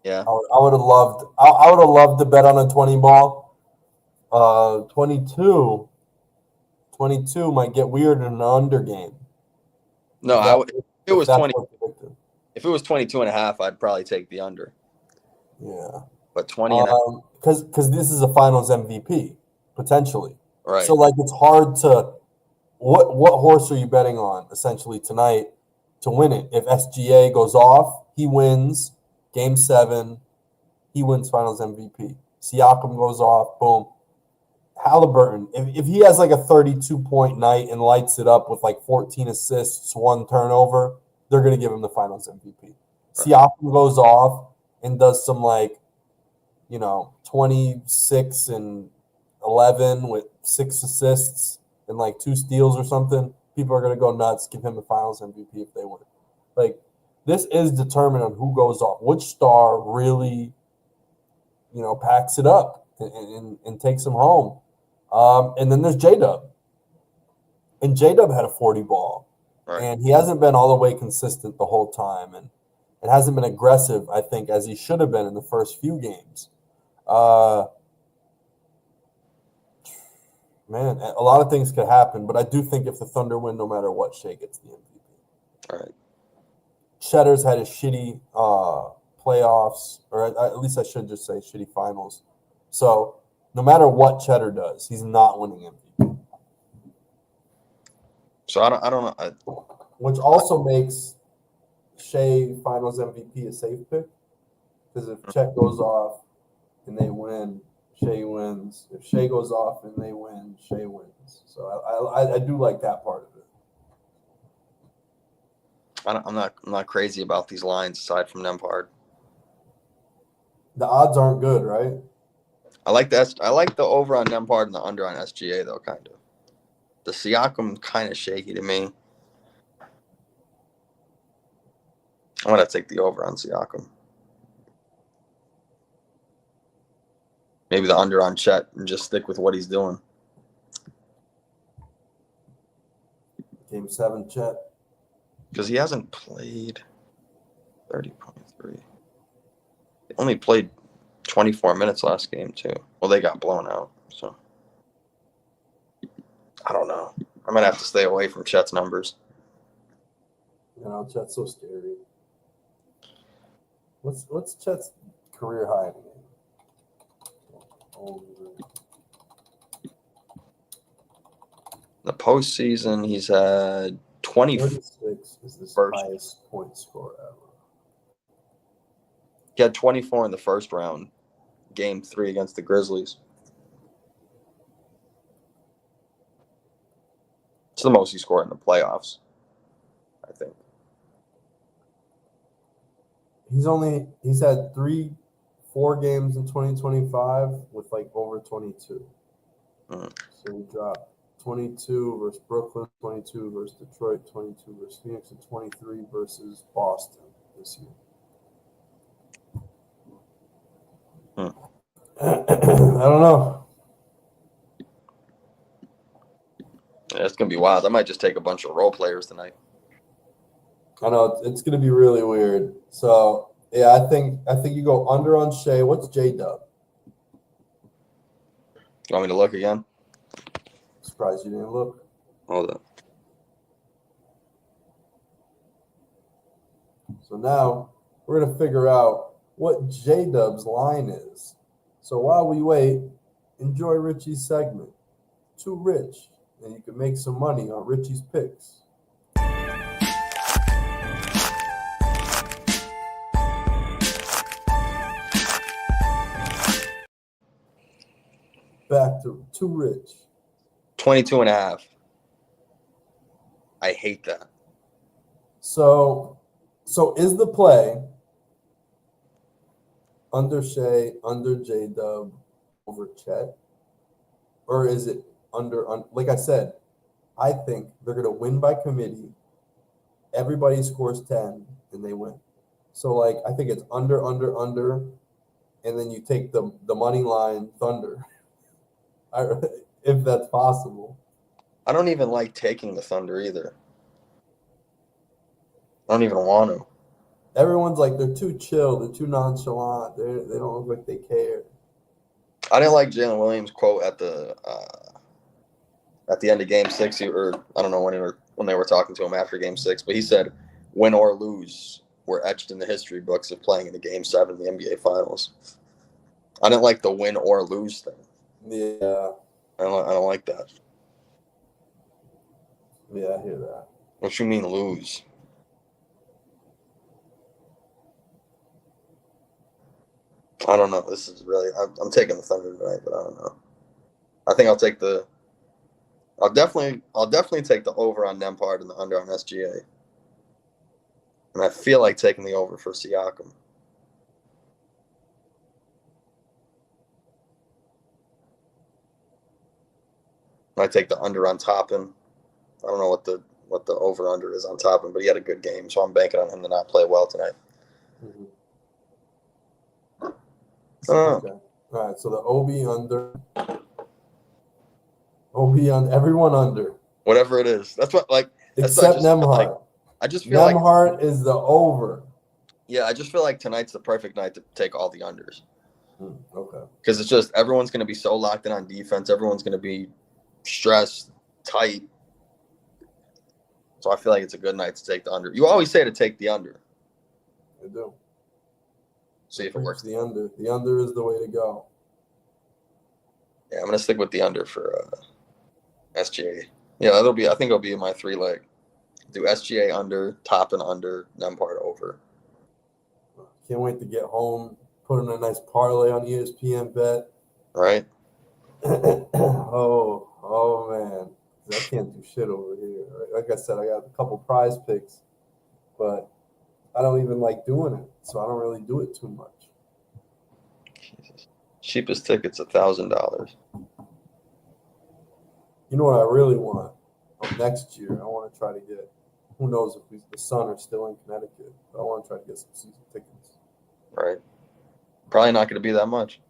Yeah. I would have loved. I would have loved to bet on a 20 ball. 22 might get weird in an under game. No, if it was 20. If it was 22.5, I'd probably take the under. Yeah. But 20.5. Because this is a Finals MVP potentially. Right. So it's hard to. What horse are you betting on essentially tonight to win it? If SGA goes off, he wins Game 7. He wins Finals MVP. Siakam goes off, boom. Halliburton, if he has like a 32-point night and lights it up with 14 assists, 1 turnover, they're going to give him the Finals MVP. Right. Siakam goes off and does some 26 and 11 with 6 assists and 2 steals or something. People are going to go nuts, give him the Finals MVP if they win. This is determined on who goes off. Which star really, packs it up and takes him home. And then there's J-Dub. And J-Dub had a 40 ball. Right. And he hasn't been all the way consistent the whole time. And it hasn't been aggressive, I think, as he should have been in the first few games. Man, a lot of things could happen. But I do think if the Thunder win, no matter what, Shea gets the MVP. All right. Cheddar's had a shitty playoffs, or at least I should just say shitty finals. So no matter what Cheddar does, he's not winning MVP. So I don't know. Which also makes Shea Finals MVP a safe pick. Because if Chet goes off and they win, Shea wins. If Shea goes off and they win, Shea wins. So I do like that part of it. I'm not crazy about these lines aside from Nembhard. The odds aren't good, right? I like the over on Nembhard and the under on SGA though, kind of. The Siakam kind of shaky to me. I'm gonna take the over on Siakam. Maybe the under on Chet and just stick with what he's doing. Game 7, Chet. Because he hasn't played 30.3. He only played 24 minutes last game, too. Well, they got blown out, so. I don't know. I'm going to have to stay away from Chet's numbers. You know, Chet's so scary. What's Chet's career high in the game? The postseason, he's had 36 is his first. highest point score ever. He had 24 in the first round, game 3 against the Grizzlies. It's the most he scored in the playoffs, I think. He's had 4 games in 2025 with like over 22. So he dropped 22 versus Brooklyn, 22 versus Detroit, 22 versus Phoenix, and 23 versus Boston this year. I don't know. Yeah, it's going to be wild. I might just take a bunch of role players tonight. I know it's going to be really weird. So yeah, I think you go under on Shea. What's J-Dub? You want me to look again? Surprised you didn't look. Hold on. So now we're going to figure out what J-Dub's line is. So while we wait, enjoy Ritchie's segment. Too rich, and you can make some money on Ritchie's picks. Back to Too Rich. 22.5. I hate that. So is the play under Shea, under J-Dub, over Chet? Or is it under like I said, I think they're going to win by committee. Everybody scores 10 and they win. So like I think it's under, and then you take the money line Thunder. If that's possible. I don't even like taking the Thunder either. I don't even want to. Everyone's like, they're too chill. They're too nonchalant. They don't look like they care. I didn't like Jalen Williams' quote at the end of Game 6. Or I don't know when they were talking to him after Game 6, but he said, "Win or lose, we're etched in the history books of playing in the Game 7 of the NBA Finals." I didn't like the win or lose thing. Yeah. I don't like that. Yeah, I hear that. What you mean lose? I don't know. This is really. I'm taking the Thunder tonight, but I don't know. I think I'll take the. I'll definitely take the over on Nembhard and the under on SGA. And I feel like taking the over for Siakam. I take the under on Toppin. I don't know what the over under is on Toppin, but he had a good game, so I'm banking on him to not play well tonight. Mm-hmm. Oh. Okay. All right. So the OB under Will be on everyone under. Whatever it is. That's what Except Nemhart. I just feel like Nemhart is the over. Yeah, I just feel like tonight's the perfect night to take all the unders. Okay. Because it's just everyone's going to be so locked in on defense. Everyone's going to be stressed, tight. So I feel like it's a good night to take the under. You always say to take the under. I do. See if it works. The under. The under is the way to go. Yeah, I'm going to stick with the under for SGA. Yeah, I think it'll be my 3-leg. Do SGA under, top and under, Nembhard over. Can't wait to get home, put in a nice parlay on ESPN bet. Right? oh man. I can't do shit over here. Right? Like I said, I got a couple prize picks, but I don't even like doing it, so I don't really do it too much. Jesus. Cheapest ticket's $1,000. You know what I really want? Next year, I want to try to get, who knows if the Sun are still in Connecticut, but I want to try to get some season tickets. Right. Probably not going to be that much.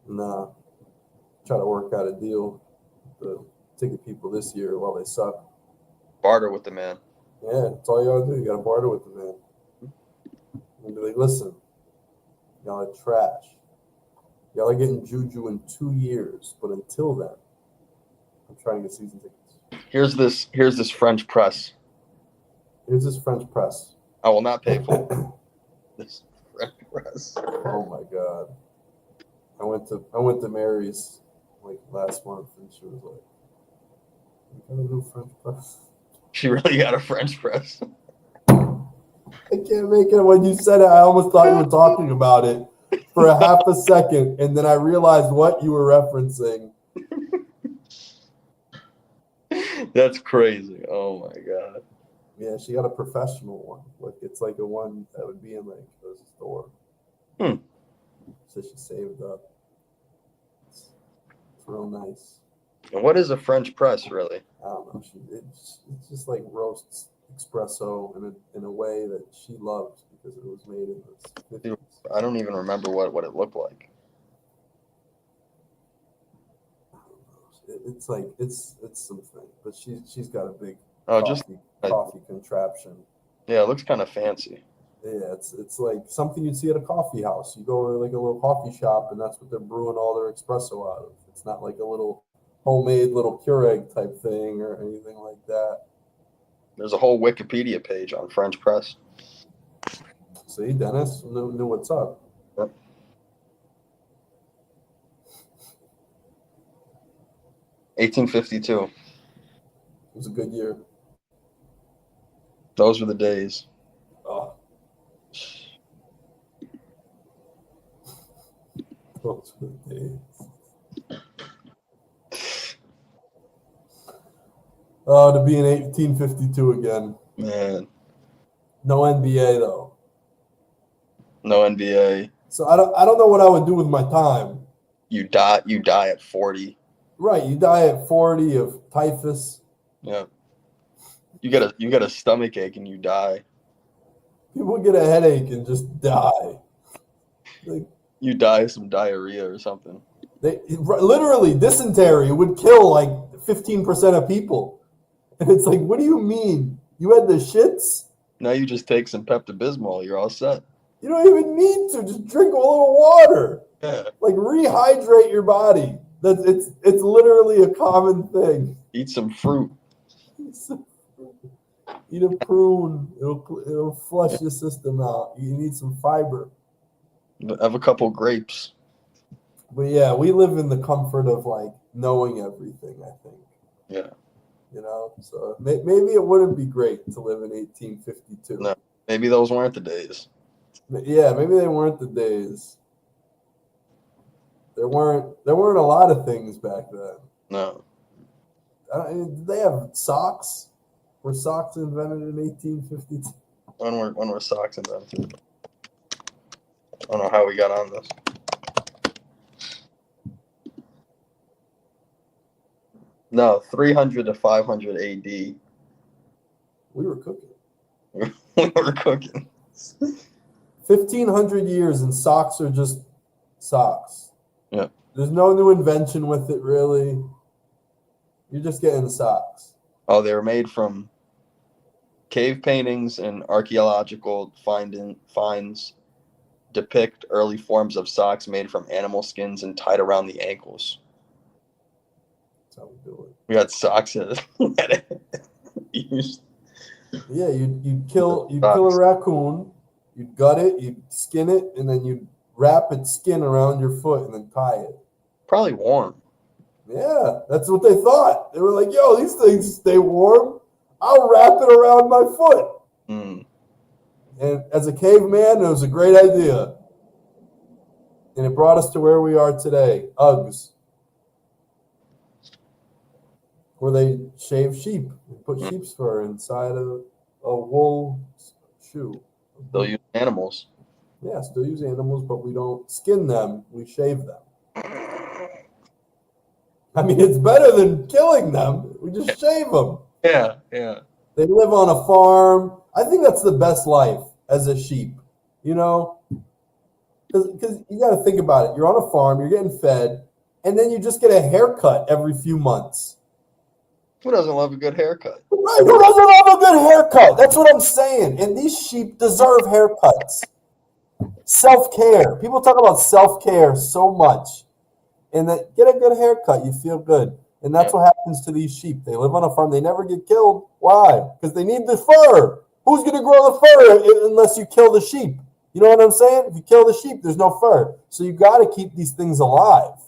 Nah. Try to work out a deal with the ticket people this year while they suck. Barter with the man. Yeah, that's all you gotta do. You gotta barter with the man. And be like, listen, y'all are trash. Y'all are getting Juju in 2 years, but until then, I'm trying to get season tickets. Here's this French press. Here's this French press. I will not pay for this French press. Oh my god. I went to Mary's like last month and she was like, "You got a new French press?" She really got a French press. I can't make it. When you said it, I almost thought you were talking about it for a half a second, and then I realized what you were referencing. That's crazy. Oh my god. Yeah, she got a professional one. Like it's like a one that would be in like a store. So she saved up. It's real nice. And what is a French press, really? I don't know. It's just like roasts espresso in a way that she loves because it was made in the 50s. I don't even remember what it looked like. It's like it's something, but she's got a big coffee contraption. Yeah, it looks kind of fancy. Yeah, it's like something you'd see at a coffee house. You go to like a little coffee shop, and that's what they're brewing all their espresso out of. It's not like a little homemade little Keurig type thing or anything like that. There's a whole Wikipedia page on French press. See, Dennis knew what's up. Yep. $18.52. It was a good year. Those were the days. Oh. Those were the days. Oh, to be in 1852 again. Man. No NBA though. No NBA. So I don't know what I would do with my time. You die at 40. Right, you die at 40 of typhus. Yeah. You get a stomach ache and you die. People get a headache and just die. Like, you die of some diarrhea or something. Literally, dysentery would kill like 15% of people. And it's like, what do you mean? You had the shits? Now you just take some Pepto-Bismol. You're all set. You don't even need to. Just drink a little water. Yeah. Like, rehydrate your body. It's literally a common thing. Eat some fruit. Eat a prune. It'll flush your system out. You need some fiber. Have a couple grapes. But yeah, we live in the comfort of like knowing everything, I think. Yeah. You know, so maybe it wouldn't be great to live in 1852. No, maybe those weren't the days. Yeah, maybe they weren't the days. There weren't a lot of things back then. No. Did they have socks? Were socks invented in 1852? When were socks invented? I don't know how we got on this. No, 300 to 500 AD. We were cooking. We were cooking. 1,500 years and socks are just socks. Yeah. There's no new invention with it, really. You're just getting socks. Oh, they were made from cave paintings and archaeological finds depict early forms of socks made from animal skins and tied around the ankles. That's how we do it. We got socks in used. Yeah, you'd kill a raccoon, you'd gut it, you'd skin it, and then you'd wrap its skin around your foot and then tie it. Probably warm. Yeah, that's what they thought. They were like, yo, these things stay warm. I'll wrap it around my foot. Mm. And as a caveman, it was a great idea. And it brought us to where we are today, Uggs, where they shave sheep. They put sheep's fur inside a wool shoe. They'll use animals. Yeah, still use animals, but we don't skin them. We shave them. I mean, it's better than killing them. We just shave them. Yeah. They live on a farm. I think that's the best life as a sheep, you know? Because you got to think about it. You're on a farm, you're getting fed, and then you just get a haircut every few months. Who doesn't love a good haircut? Right, who doesn't love a good haircut? That's what I'm saying. And these sheep deserve haircuts. Self-care. People talk about self-care so much. And that get a good haircut, you feel good. And that's what happens to these sheep. They live on a farm. They never get killed. Why? Because they need the fur. Who's going to grow the fur unless you kill the sheep? You know what I'm saying? If you kill the sheep, there's no fur. So you got to keep these things alive.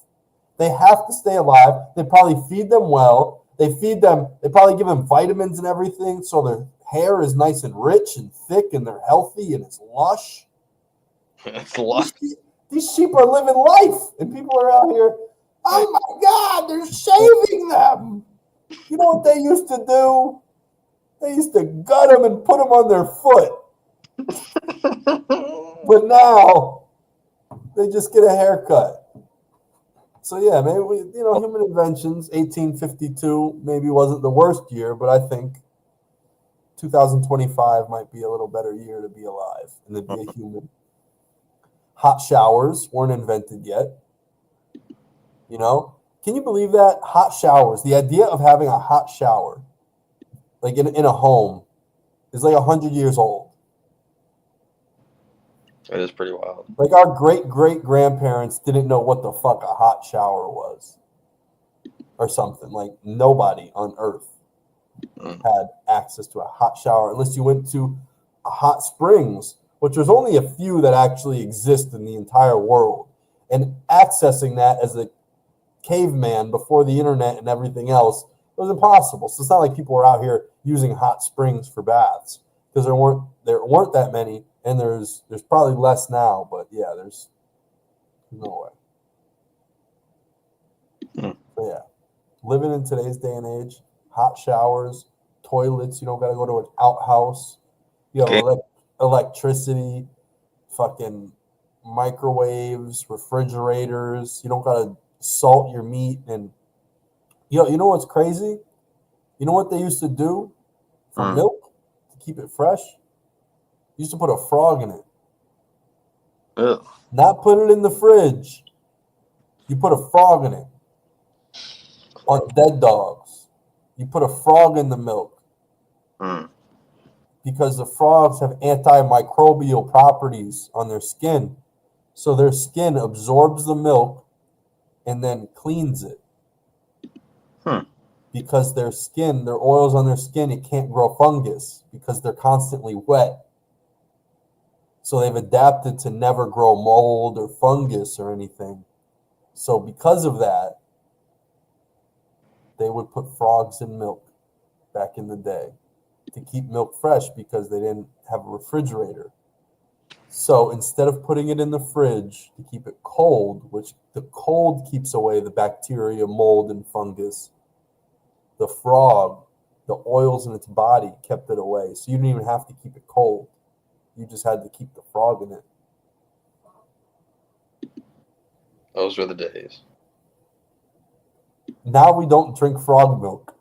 They have to stay alive. They probably feed them well. They probably give them vitamins and everything so their hair is nice and rich and thick and they're healthy and it's lush. It's lush. These sheep are living life, and people are out here, oh my God, they're shaving them. You know what they used to do? They used to gut them and put them on their foot. But now, they just get a haircut. So yeah, maybe, human inventions, 1852 maybe wasn't the worst year, but I think 2025 might be a little better year to be alive and to be a human. Hot showers weren't invented yet. Can you believe that? Hot showers. The idea of having a hot shower, like in a home, is like 100 years old. It is pretty wild. Like our great-great-grandparents didn't know what the fuck a hot shower was or something. Like nobody on earth had access to a hot shower unless you went to a hot springs, which there's only a few that actually exist in the entire world. And accessing that as a caveman before the internet and everything else was impossible. So it's not like people were out here using hot springs for baths because there weren't that many, and there's probably less now, but yeah, there's no way. So yeah, living in today's day and age, hot showers, toilets, you don't got to go to an outhouse. You have electricity, fucking microwaves, refrigerators. You don't gotta salt your meat, and you know what's crazy? You know what they used to do for milk to keep it fresh? You used to put a frog in it. Ugh. Not put it in the fridge. You put a frog in it. On dead dogs, you put a frog in the milk. Because the frogs have antimicrobial properties on their skin. So their skin absorbs the milk and then cleans it. Because their oils on their skin, it can't grow fungus because they're constantly wet. So they've adapted to never grow mold or fungus or anything. So because of that, they would put frogs in milk back in the day to keep milk fresh because they didn't have a refrigerator. So instead of putting it in the fridge to keep it cold, which the cold keeps away the bacteria, mold, and fungus, the frog, the oils in its body kept it away. So you didn't even have to keep it cold. You just had to keep the frog in it. Those were the days. Now we don't drink frog milk.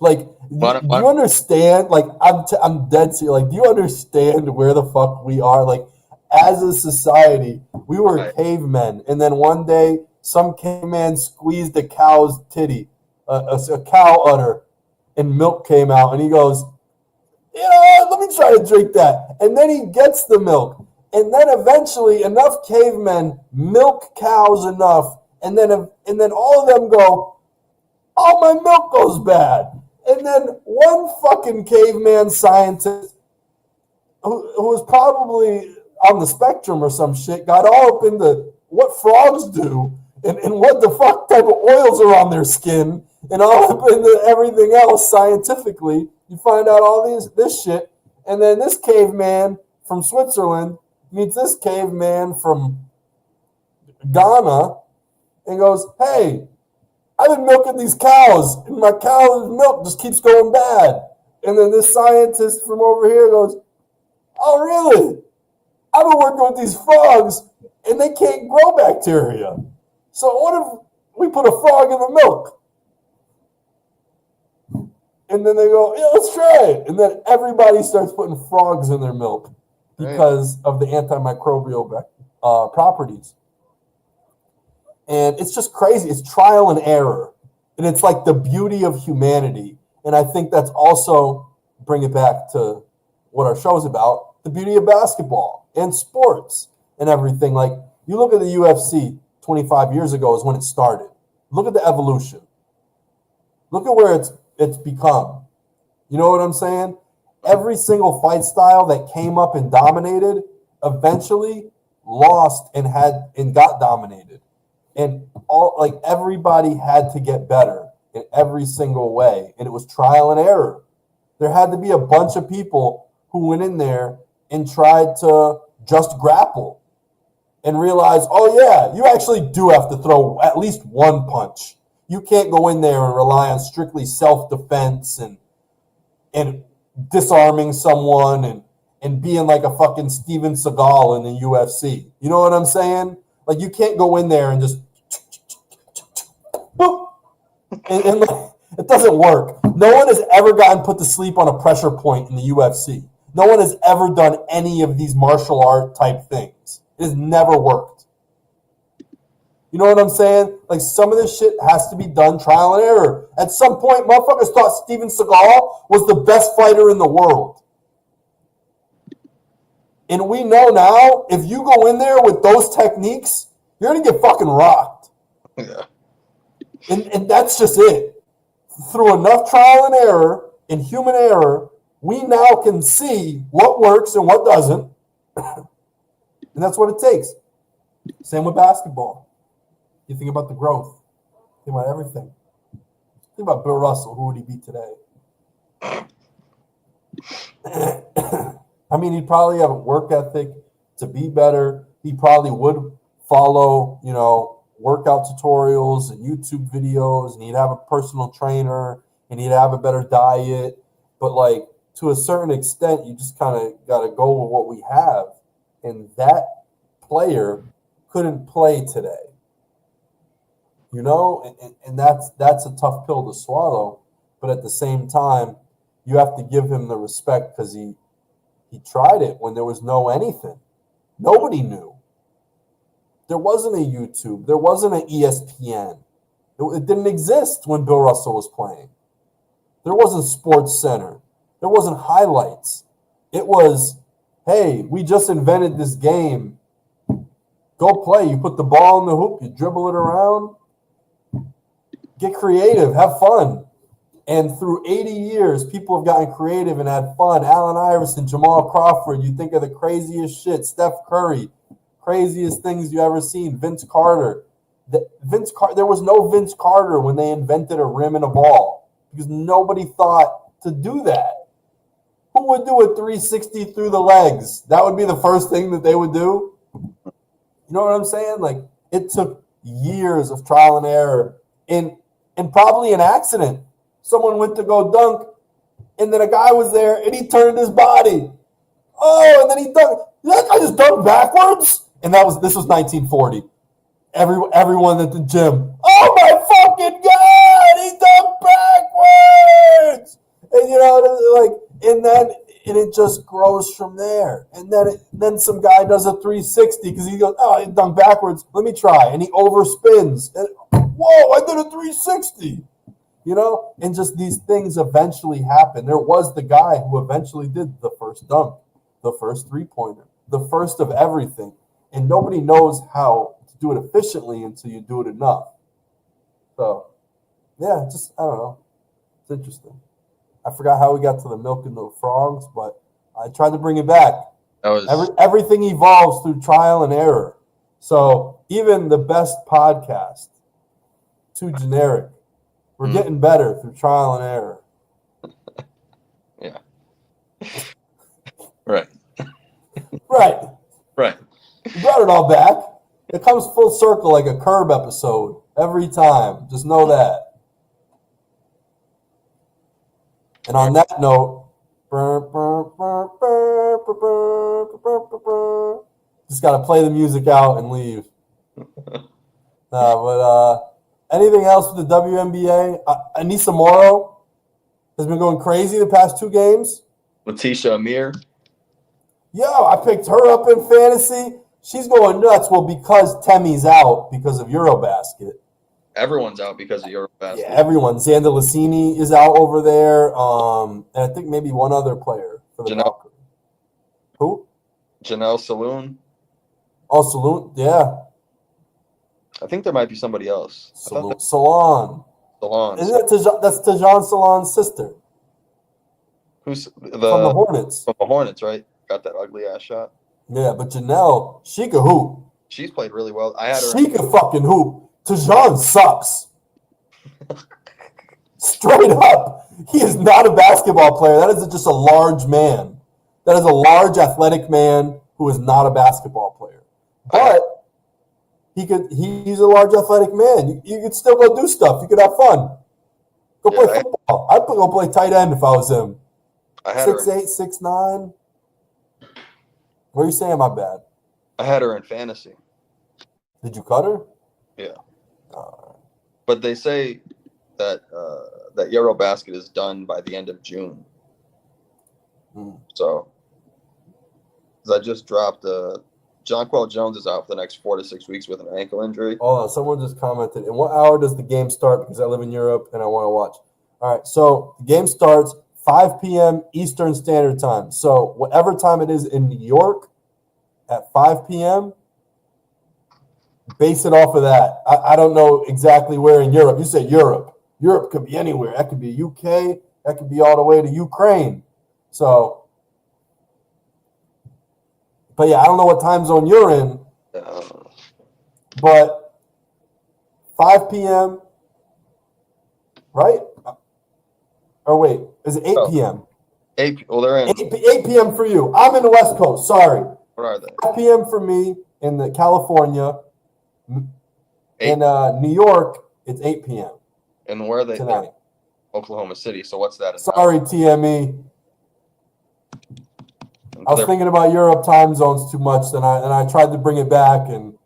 Like, do you understand? Like, I'm dead serious. Like, do you understand where the fuck we are? Like, as a society, we were cavemen, and then one day some caveman squeezed a cow's titty, a cow udder, and milk came out, and he goes, you know, let me try to drink that. And then he gets the milk. And then eventually enough cavemen milk cows enough, and then all of them go, oh, my milk goes bad. And then one fucking caveman scientist who was probably on the spectrum or some shit got all up into what frogs do and what the fuck type of oils are on their skin and all up into everything else scientifically. You find out all this shit. And then this caveman from Switzerland meets this caveman from Ghana and goes, hey, I've been milking these cows, and my cow's milk just keeps going bad. And then this scientist from over here goes, oh, really? I've been working with these frogs, and they can't grow bacteria. So what if we put a frog in the milk? And then they go, yeah, let's try it. And then everybody starts putting frogs in their milk because of the antimicrobial properties. And it's just crazy. It's trial and error. And it's like the beauty of humanity. And I think that's also, bring it back to what our show's about, the beauty of basketball and sports and everything. Like, you look at the UFC 25 years ago is when it started. Look at the evolution. Look at where it's become. You know what I'm saying? Every single fight style that came up and dominated eventually lost and got dominated. And everybody had to get better in every single way. And it was trial and error. There had to be a bunch of people who went in there and tried to just grapple and realize, oh yeah, you actually do have to throw at least one punch. You can't go in there and rely on strictly self-defense and disarming someone and being like a fucking Steven Seagal in the UFC. You know what I'm saying? Like, you can't go in there and just and it doesn't work. No one has ever gotten put to sleep on a pressure point in the UFC. No one has ever done any of these martial art type things. It has never worked. You know what I'm saying? Like, some of this shit has to be done trial and error. At some point, motherfuckers thought Steven Seagal was the best fighter in the world. And we know now, if you go in there with those techniques, you're going to get fucking rocked. Yeah. And that's just it. Through enough trial and error and human error, we now can see what works and what doesn't. And that's what it takes. Same with basketball. You think about the growth. Think about everything. Think about Bill Russell. Who would he be today? I mean, he'd probably have a work ethic to be better. He probably would follow, workout tutorials and YouTube videos, and he'd have a personal trainer, and he'd have a better diet. But, like, to a certain extent, you just kind of got to go with what we have. And that player couldn't play today. And that's a tough pill to swallow. But at the same time, you have to give him the respect because he tried it when there was no anything. Nobody knew. There wasn't a YouTube. There wasn't an ESPN. It didn't exist when Bill Russell was playing. There wasn't Sports Center. There wasn't highlights. It was, hey, we just invented this game. Go play. You put the ball in the hoop. You dribble it around. Get creative. Have fun. And through 80 years, people have gotten creative and had fun. Allen Iverson, Jamal Crawford, you think of the craziest shit. Steph Curry, craziest things you ever seen. Vince Carter. There was no Vince Carter when they invented a rim and a ball because nobody thought to do that. Who would do a 360 through the legs? That would be the first thing that they would do. You know what I'm saying? Like, it took years of trial and error and probably an accident. Someone went to go dunk, and then a guy was there, and he turned his body. Oh, and then he dunked. That guy just dunked backwards? And this was 1940. Everyone at the gym, oh my fucking God, he dunked backwards! And and it just grows from there. And then some guy does a 360 because he goes, oh, he dunked backwards. Let me try. And he overspins. And, whoa, I did a 360. and just these things eventually happen. There was the guy who eventually did the first dunk, the first three-pointer, the first of everything. And nobody knows how to do it efficiently until you do it enough. So, yeah, I don't know. It's interesting. I forgot how we got to the milk and the frogs, but I tried to bring it back. Everything evolves through trial and error. So even the best podcast, too generic. We're getting better through trial and error. Yeah. Right. Right. You brought it all back. It comes full circle like a Curb episode every time. Just know that. And on that note, just got to play the music out and leave. But anything else with the WNBA? Anissa Morrow has been going crazy the past 2 games. Letitia Amir. Yo, I picked her up in fantasy. She's going nuts. Well, because Temmie's out because of Eurobasket. Everyone's out because of Eurobasket. Yeah, everyone. Xander Lassini is out over there. And I think maybe one other player for the Valkyrie. Who? Janelle Saloon. Oh, Saloon? Yeah. I think there might be somebody else. Salon. Isn't that that's Tajon Salon's sister? Who's from the Hornets? From the Hornets, right? Got that ugly ass shot. Yeah, but Janelle, she could hoop. She's played really well. She could fucking hoop. Tajon sucks. Straight up. He is not a basketball player. That is just a large man. That is a large athletic man who is not a basketball player. But he's a large athletic man. You could still go do stuff. You could have fun. Go play football. I'd go play tight end if I was him. 6'8", 6'9". What are you saying, my bad? I had her in fantasy. Did you cut her? Yeah. But they say that that Eurobasket is done by the end of June. So, I just dropped Jonquel Jones is out for the next 4 to 6 weeks with an ankle injury. Hold on, someone just commented. In what hour does the game start? Because I live in Europe and I want to watch. All right, so the game starts 5 p.m. Eastern Standard Time. So whatever time it is in New York at 5 p.m., base it off of that. I don't know exactly where in Europe. You said Europe. Europe could be anywhere. That could be UK. That could be all the way to Ukraine. So, but yeah, I don't know what time zone you're in. But 5 p.m., right? Or wait, is it 8 p.m.? 8. Well, they're in 8 p.m. for you. I'm in the West Coast. Sorry. What are they? 5 p.m. for me in the California. In New York, it's 8 p.m. And where are they tonight? Oklahoma City. So what's that? Sorry, TME. I was thinking about Europe time zones too much, and I tried to bring it back, and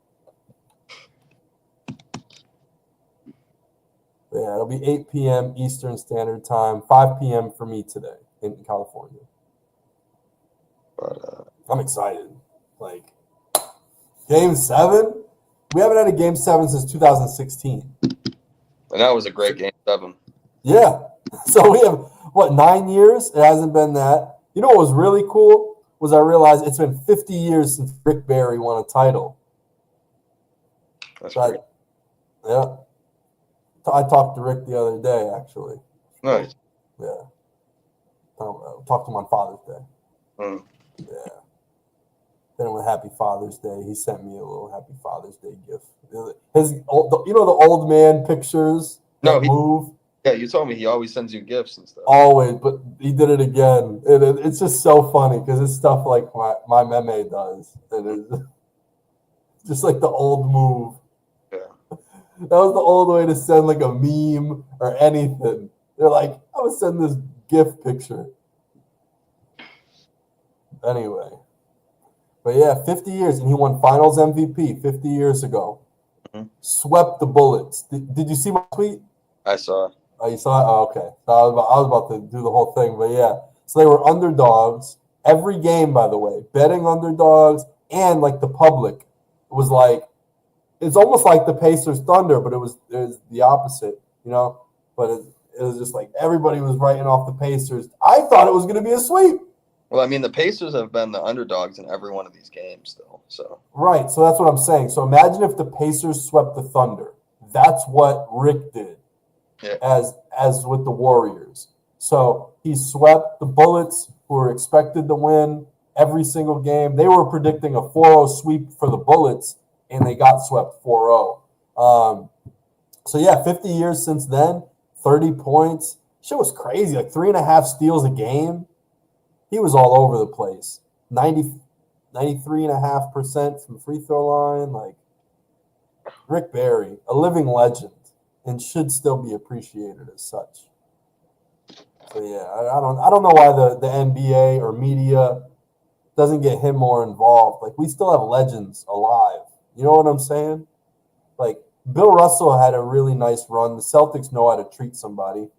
yeah, it'll be 8 p.m. Eastern Standard Time, 5 p.m. for me today in California. But I'm excited. Like, Game 7? We haven't had a Game 7 since 2016. And that was a great Game 7. Yeah. So we have, 9 years? It hasn't been that. You know what was really cool? Was I realized it's been 50 years since Rick Barry won a title. That's great. Yeah. I talked to Rick the other day, actually. Nice. Yeah. Talked to him on Father's Day. Yeah. Then with Happy Father's Day, he sent me a little Happy Father's Day gift. The old man pictures that move? Yeah, you told me he always sends you gifts and stuff. Always, but he did it again. It's just so funny because it's stuff like my meme does. And it's just like the old move. Yeah. That was the old way to send like a meme or anything. They're like, I would send this GIF picture. Anyway. But yeah, 50 years, and he won Finals MVP 50 years ago. Mm-hmm. Swept the Bullets. Did you see my tweet? I saw. Oh, you saw it? Oh, okay. So I was about to do the whole thing, but yeah. So they were underdogs every game, by the way, betting underdogs, and like the public was like, it's almost like the Pacers Thunder, but it was the opposite, you know. But it was just like everybody was writing off the Pacers. I thought it was going to be a sweep. Well, I mean, the Pacers have been the underdogs in every one of these games, still. So Right. So that's what I'm saying. So imagine if the Pacers swept the Thunder. That's what Rick did yeah, as with the Warriors. So he swept the Bullets, who were expected to win every single game. They were predicting a 4-0 sweep for the Bullets, and they got swept 4-0. So yeah, 50 years since then, 30 points. Shit was crazy. Like 3.5 steals a game. He was all over the place. 93.5% from the free throw line. Like Rick Barry, a living legend, and should still be appreciated as such. So yeah, I don't know why the NBA or media doesn't get him more involved. Like we still have legends alive. You know what I'm saying? Like Bill Russell had a really nice run. The Celtics know how to treat somebody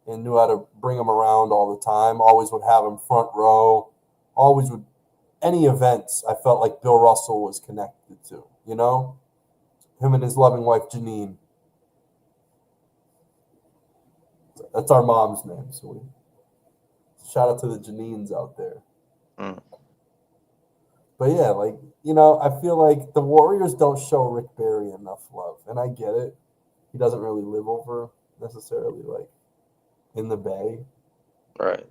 and knew how to bring them around all the time. Always would have him front row. Always would any events. I felt like Bill Russell was connected to. You know, him and his loving wife Janine. That's our mom's name. So we shout out to the Janines out there. Mm. But yeah, like, you know, I feel like the Warriors don't show Rick Barry enough love. And I get it. He doesn't really live over necessarily like in the Bay. right.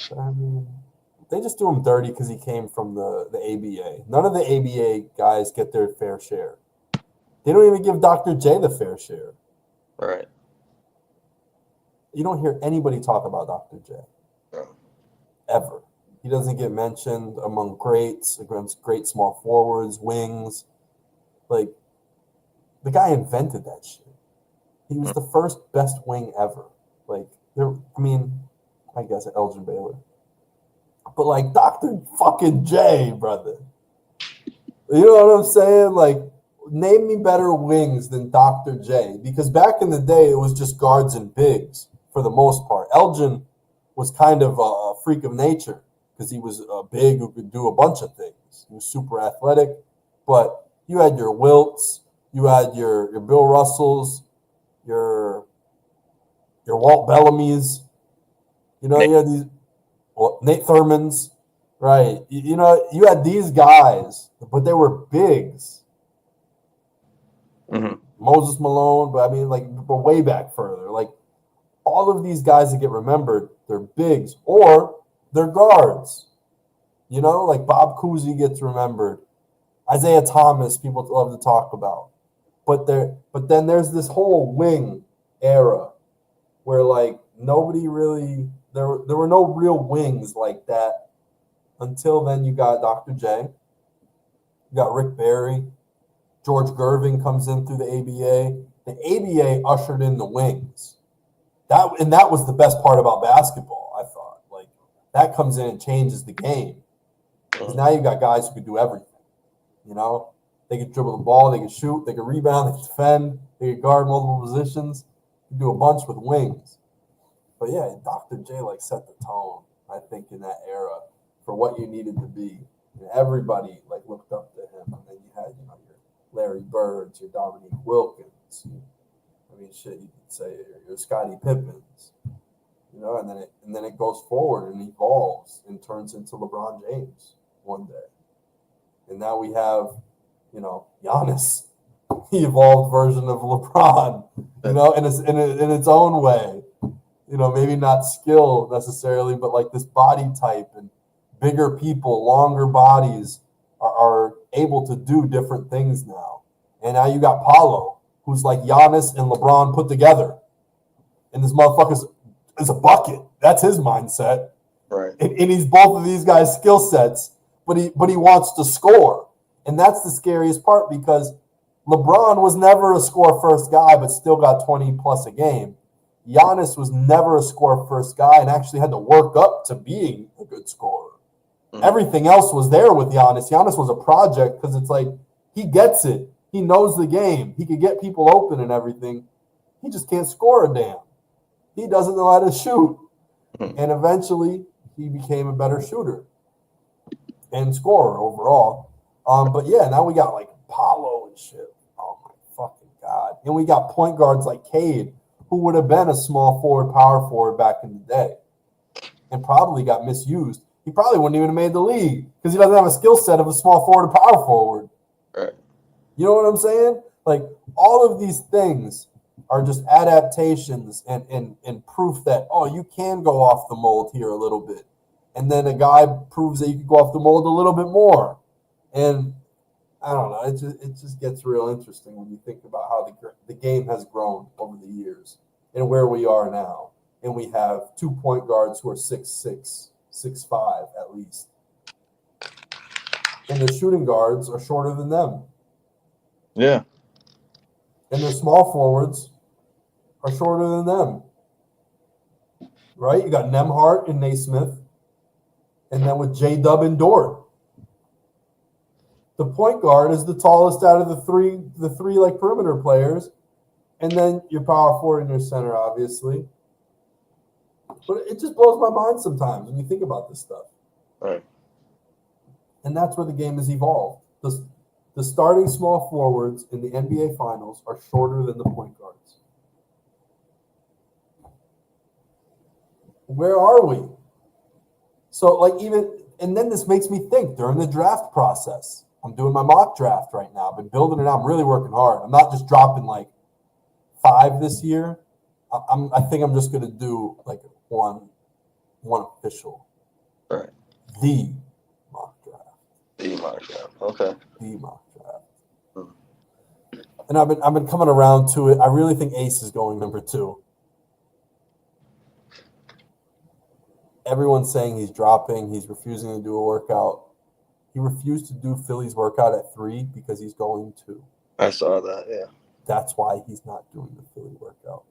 But I mean, they just do him dirty because he came from the ABA. None of the ABA guys get their fair share. They don't even give Dr. J the fair share. Right. You don't hear anybody talk about Dr. J. Yeah. Ever. He doesn't get mentioned among greats, against great small forwards, wings. Like, the guy invented that shit. He was the first best wing ever. Like, I guess Elgin Baylor. But, like, Dr. fucking J, brother. You know what I'm saying? Like, name me better wings than Dr. J. Because back in the day, it was just guards and bigs for the most part. Elgin was kind of a freak of nature because he was big who could do a bunch of things. He was super athletic. But you had your Wilts, you had your Bill Russells, your Walt Bellamy's. You know, you had these Nate Thurmans, right? You know, you had these guys, but they were bigs. Mm-hmm. Moses Malone, but I mean, like, but way back further. Like, all of these guys that get remembered, they're bigs or they're guards. You know, like Bob Cousy gets remembered. Isaiah Thomas, people love to talk about. But then there's this whole wing era where like nobody really there were no real wings like that until then. You got Dr. J, you got Rick Barry, George Gervin comes in through the ABA. The ABA ushered in the wings. That was the best part about basketball, I thought. Like that comes in and changes the game. Because now you got guys who can do everything. You know? They can dribble the ball, they can shoot, they can rebound, they can defend, they can guard multiple positions. You can do a bunch with wings. But yeah, Dr. J like set the tone, I think, in that era for what you needed to be. And everybody like looked up to him. And then you had, you know, your Larry Birds, your Dominique Wilkins. I mean, shit, you could say your Scottie Pippins. You know, and then it goes forward and evolves and turns into LeBron James one day. And now we have, you know, Giannis, the evolved version of LeBron, you know, in its own way. You know, maybe not skill necessarily, but like this body type and bigger people, longer bodies are able to do different things now. And now you got Paulo, who's like Giannis and LeBron put together. And this motherfucker is a bucket. That's his mindset. Right. And he's both of these guys' skill sets, but he wants to score. And that's the scariest part because LeBron was never a score first guy, but still got 20 plus a game. Giannis was never a score first guy and actually had to work up to being a good scorer. Mm-hmm. Everything else was there with Giannis. Giannis was a project because it's like he gets it. He knows the game. He could get people open and everything. He just can't score a damn. He doesn't know how to shoot. Mm-hmm. And eventually he became a better shooter and scorer overall. But yeah, now we got like Paulo and shit. Oh my fucking God. And we got point guards like Cade, who would have been a small forward, power forward back in the day and probably got misused. He probably wouldn't even have made the league because he doesn't have a skill set of a small forward or power forward. Right. You know what I'm saying? Like, all of these things are just adaptations and proof that, oh, you can go off the mold here a little bit. And then a guy proves that you can go off the mold a little bit more. And I don't know. It just gets real interesting when you think about how the game has grown over the years and where we are now. And we have 2 point guards who are 6'6", 6'5" at least. And the shooting guards are shorter than them. Yeah. And their small forwards are shorter than them. Right? You got Nemhart and Naismith. And then with J-Dub and Dort. The point guard is the tallest out of the three like perimeter players. And then your power forward and your center, obviously. But it just blows my mind sometimes when you think about this stuff. Right. And that's where the game has evolved. The starting small forwards in the NBA Finals are shorter than the point guards. Where are we? So, and then this makes me think during the draft process. I'm doing my mock draft right now. I've been building it out. I'm really working hard. I'm not just dropping like 5 this year. I think I'm just going to do like one official. Right. The mock draft. The mock draft. Okay. The mock draft. And I've been coming around to it. I really think Ace is going number 2. Everyone's saying he's dropping. He's refusing to do a workout. He refused to do Philly's workout at 3 because he's going 2. I saw that, yeah. That's why he's not doing the Philly workout.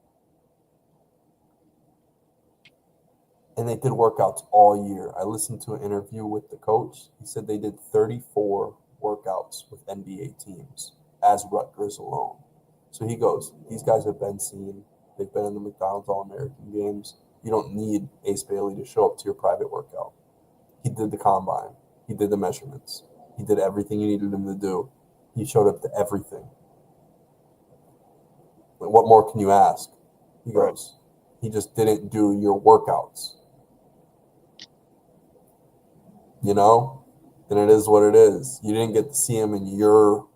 And they did workouts all year. I listened to an interview with the coach. He said they did 34 workouts with NBA teams as Rutgers alone. So he goes, these guys have been seen. They've been in the McDonald's All-American games. You don't need Ace Bailey to show up to your private workout. He did the combine. He did the measurements. He did everything you needed him to do. He showed up to everything. What more can you ask? He goes, he just didn't do your workouts. You know? And it is what it is. You didn't get to see him in your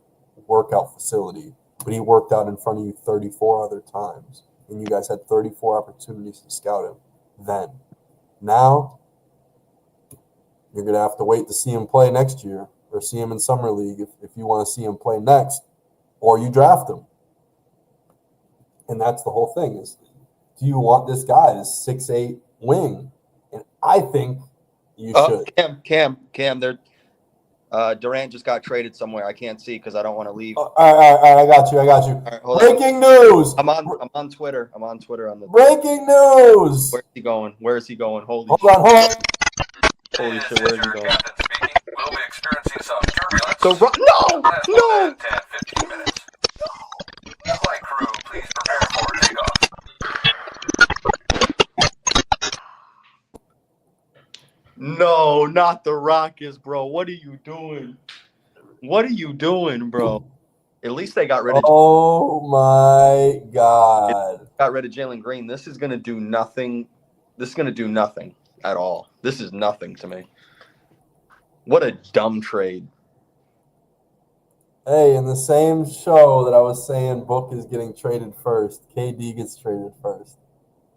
workout facility, but he worked out in front of you 34 other times. And you guys had 34 opportunities to scout him then. Now, you're going to have to wait to see him play next year or see him in Summer League if you want to see him play next, or you draft him. And that's the whole thing is, do you want this guy, this 6'8" wing? And I think you should. Cam, Durant just got traded somewhere. I can't see because I don't want to leave. All right, I got you. All right, Breaking news. I'm on Twitter. I'm on Twitter on the breaking news. Where is he going? Holy hold on. Holy shit, where is he going? We'll be experiencing some turbulence. So no. 10-15 minutes. Flight crew, please prepare for takeoff. No, not the Rockets, bro. What are you doing? Bro? At least they got rid of. Oh my God! Got rid of Jalen Green. This is gonna do nothing. This is gonna do nothing at all. This is nothing to me. What a dumb trade. Hey, in the same show that I was saying Book is getting traded first, KD gets traded first.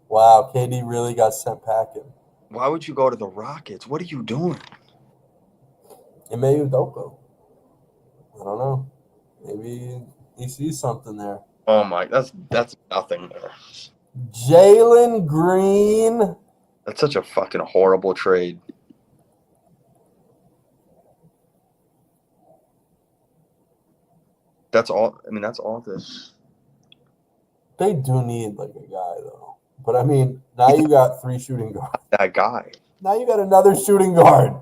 Wow, KD really got sent packing. Why would you go to the Rockets? What are you doing? It may be Udoka. I don't know. Maybe he sees something there. Oh my, that's nothing there. Jalen Green. That's such a fucking horrible trade. That's all. I mean, that's all this. They do need like a guy though. But I mean, now you got 3 shooting guards. That guy. Now you got another shooting guard.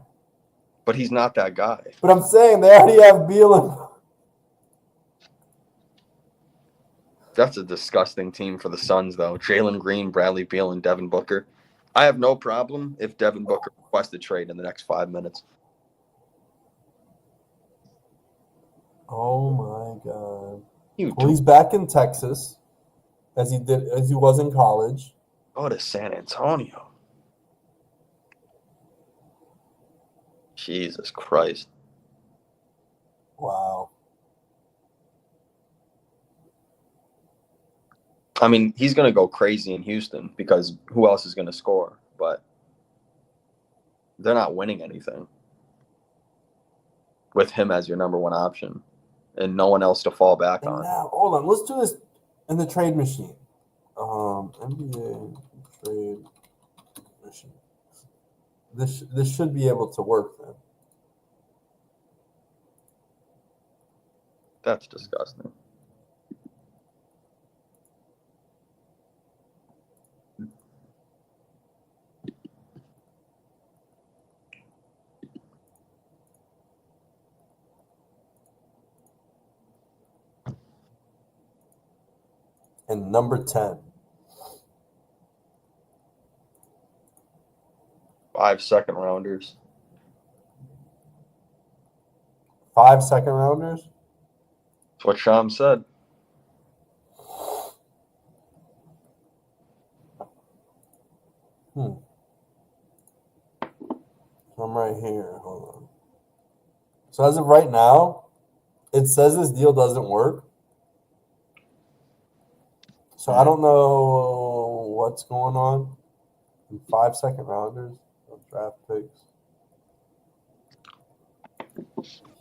But he's not that guy. But I'm saying they already have Beal and. That's a disgusting team for the Suns, though. Jalen Green, Bradley Beal, and Devin Booker. I have no problem if Devin Booker requests a trade in the next 5 minutes. Oh, my God. Well, he's back in Texas. as he was in college. Go to San Antonio. Jesus Christ. Wow. I mean, he's going to go crazy in Houston because who else is going to score? But they're not winning anything with him as your number one option and no one else to fall back And on. now, hold on. Let's do this in the trade machine. NBA trade machine. This should be able to work then. That's disgusting. And number 10. 5 second rounders. 5 second rounders? That's what Sham said. I'm right here. Hold on. So as of right now, it says this deal doesn't work. So I don't know what's going on. 5 second rounders, draft picks.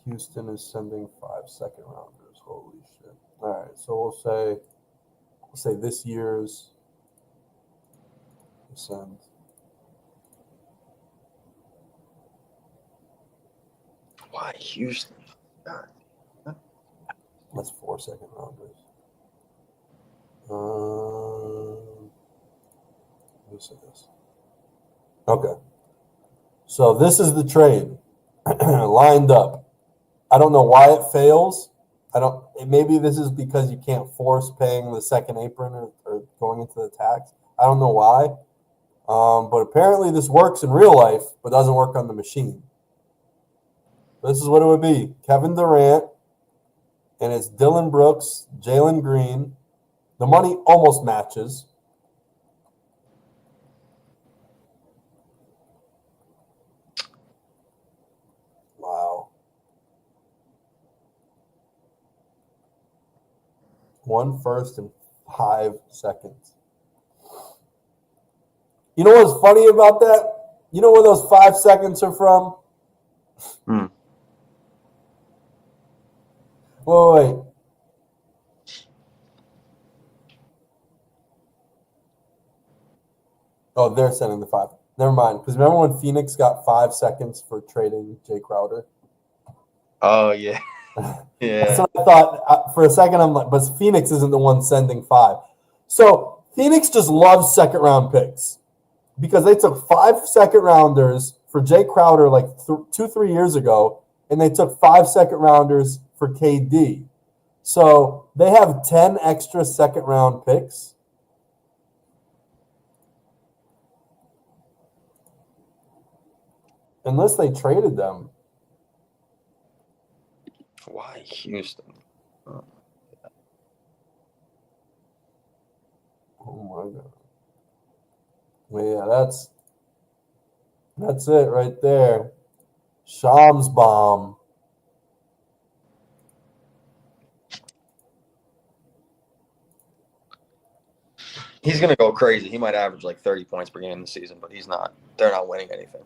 Houston is sending 5 second rounders. Holy shit! All right, so we'll say this year's send. Why Houston? God. That's 4 second rounders. Let me see this. Okay. So this is the trade lined up. I don't know why it fails. Maybe this is because you can't force paying the second apron or going into the tax. I don't know why. But apparently this works in real life, but doesn't work on the machine. This is what it would be. Kevin Durant, and it's Dylan Brooks, Jalen Green. The money almost matches. Wow. 1 first and 5 seconds. You know what's funny about that? You know where those 5 seconds are from? Wait. Oh, they're sending the 5. Never mind. Because remember when Phoenix got 5 seconds for trading Jay Crowder? Oh, yeah. Yeah. That's what I thought. For a second, I'm like, but Phoenix isn't the one sending 5. So Phoenix just loves second round picks because they took 5 second rounders for Jay Crowder like 2-3 years ago, and they took 5 second rounders for KD. So they have 10 extra second round picks. Unless they traded them. Why Houston? Oh my God. Well, yeah, that's it right there. Sham's bomb. He's going to go crazy. He might average like 30 points per game this season, but he's not. They're not winning anything.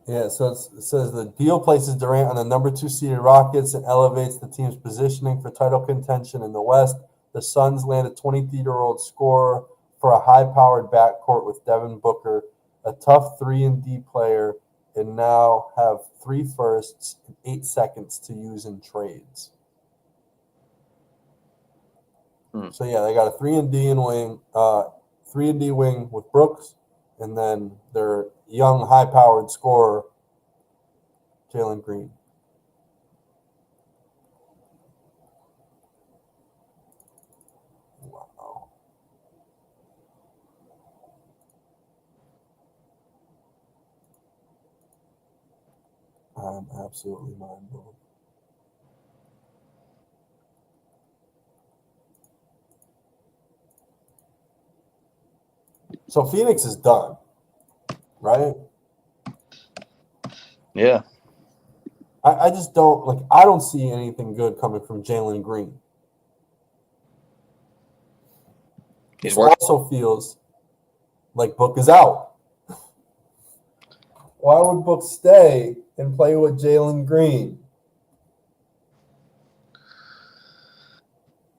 Yeah, so it says the deal places Durant on the number 2 seeded Rockets and elevates the team's positioning for title contention in the West. The Suns land a 23-year-old scorer for a high-powered backcourt with Devin Booker, a tough 3-and-D player, and now have 3 firsts and 8 seconds to use in trades. So yeah, they got a 3-and-D wing, 3-and-D wing with Brooks, and then their young, high-powered scorer, Jalen Green. Wow. I'm absolutely mind blown. So Phoenix is done, right? Yeah. I just don't like. I don't see anything good coming from Jalen Green. He's It working. also feels like Book is out. Why would Book stay and play with Jalen Green?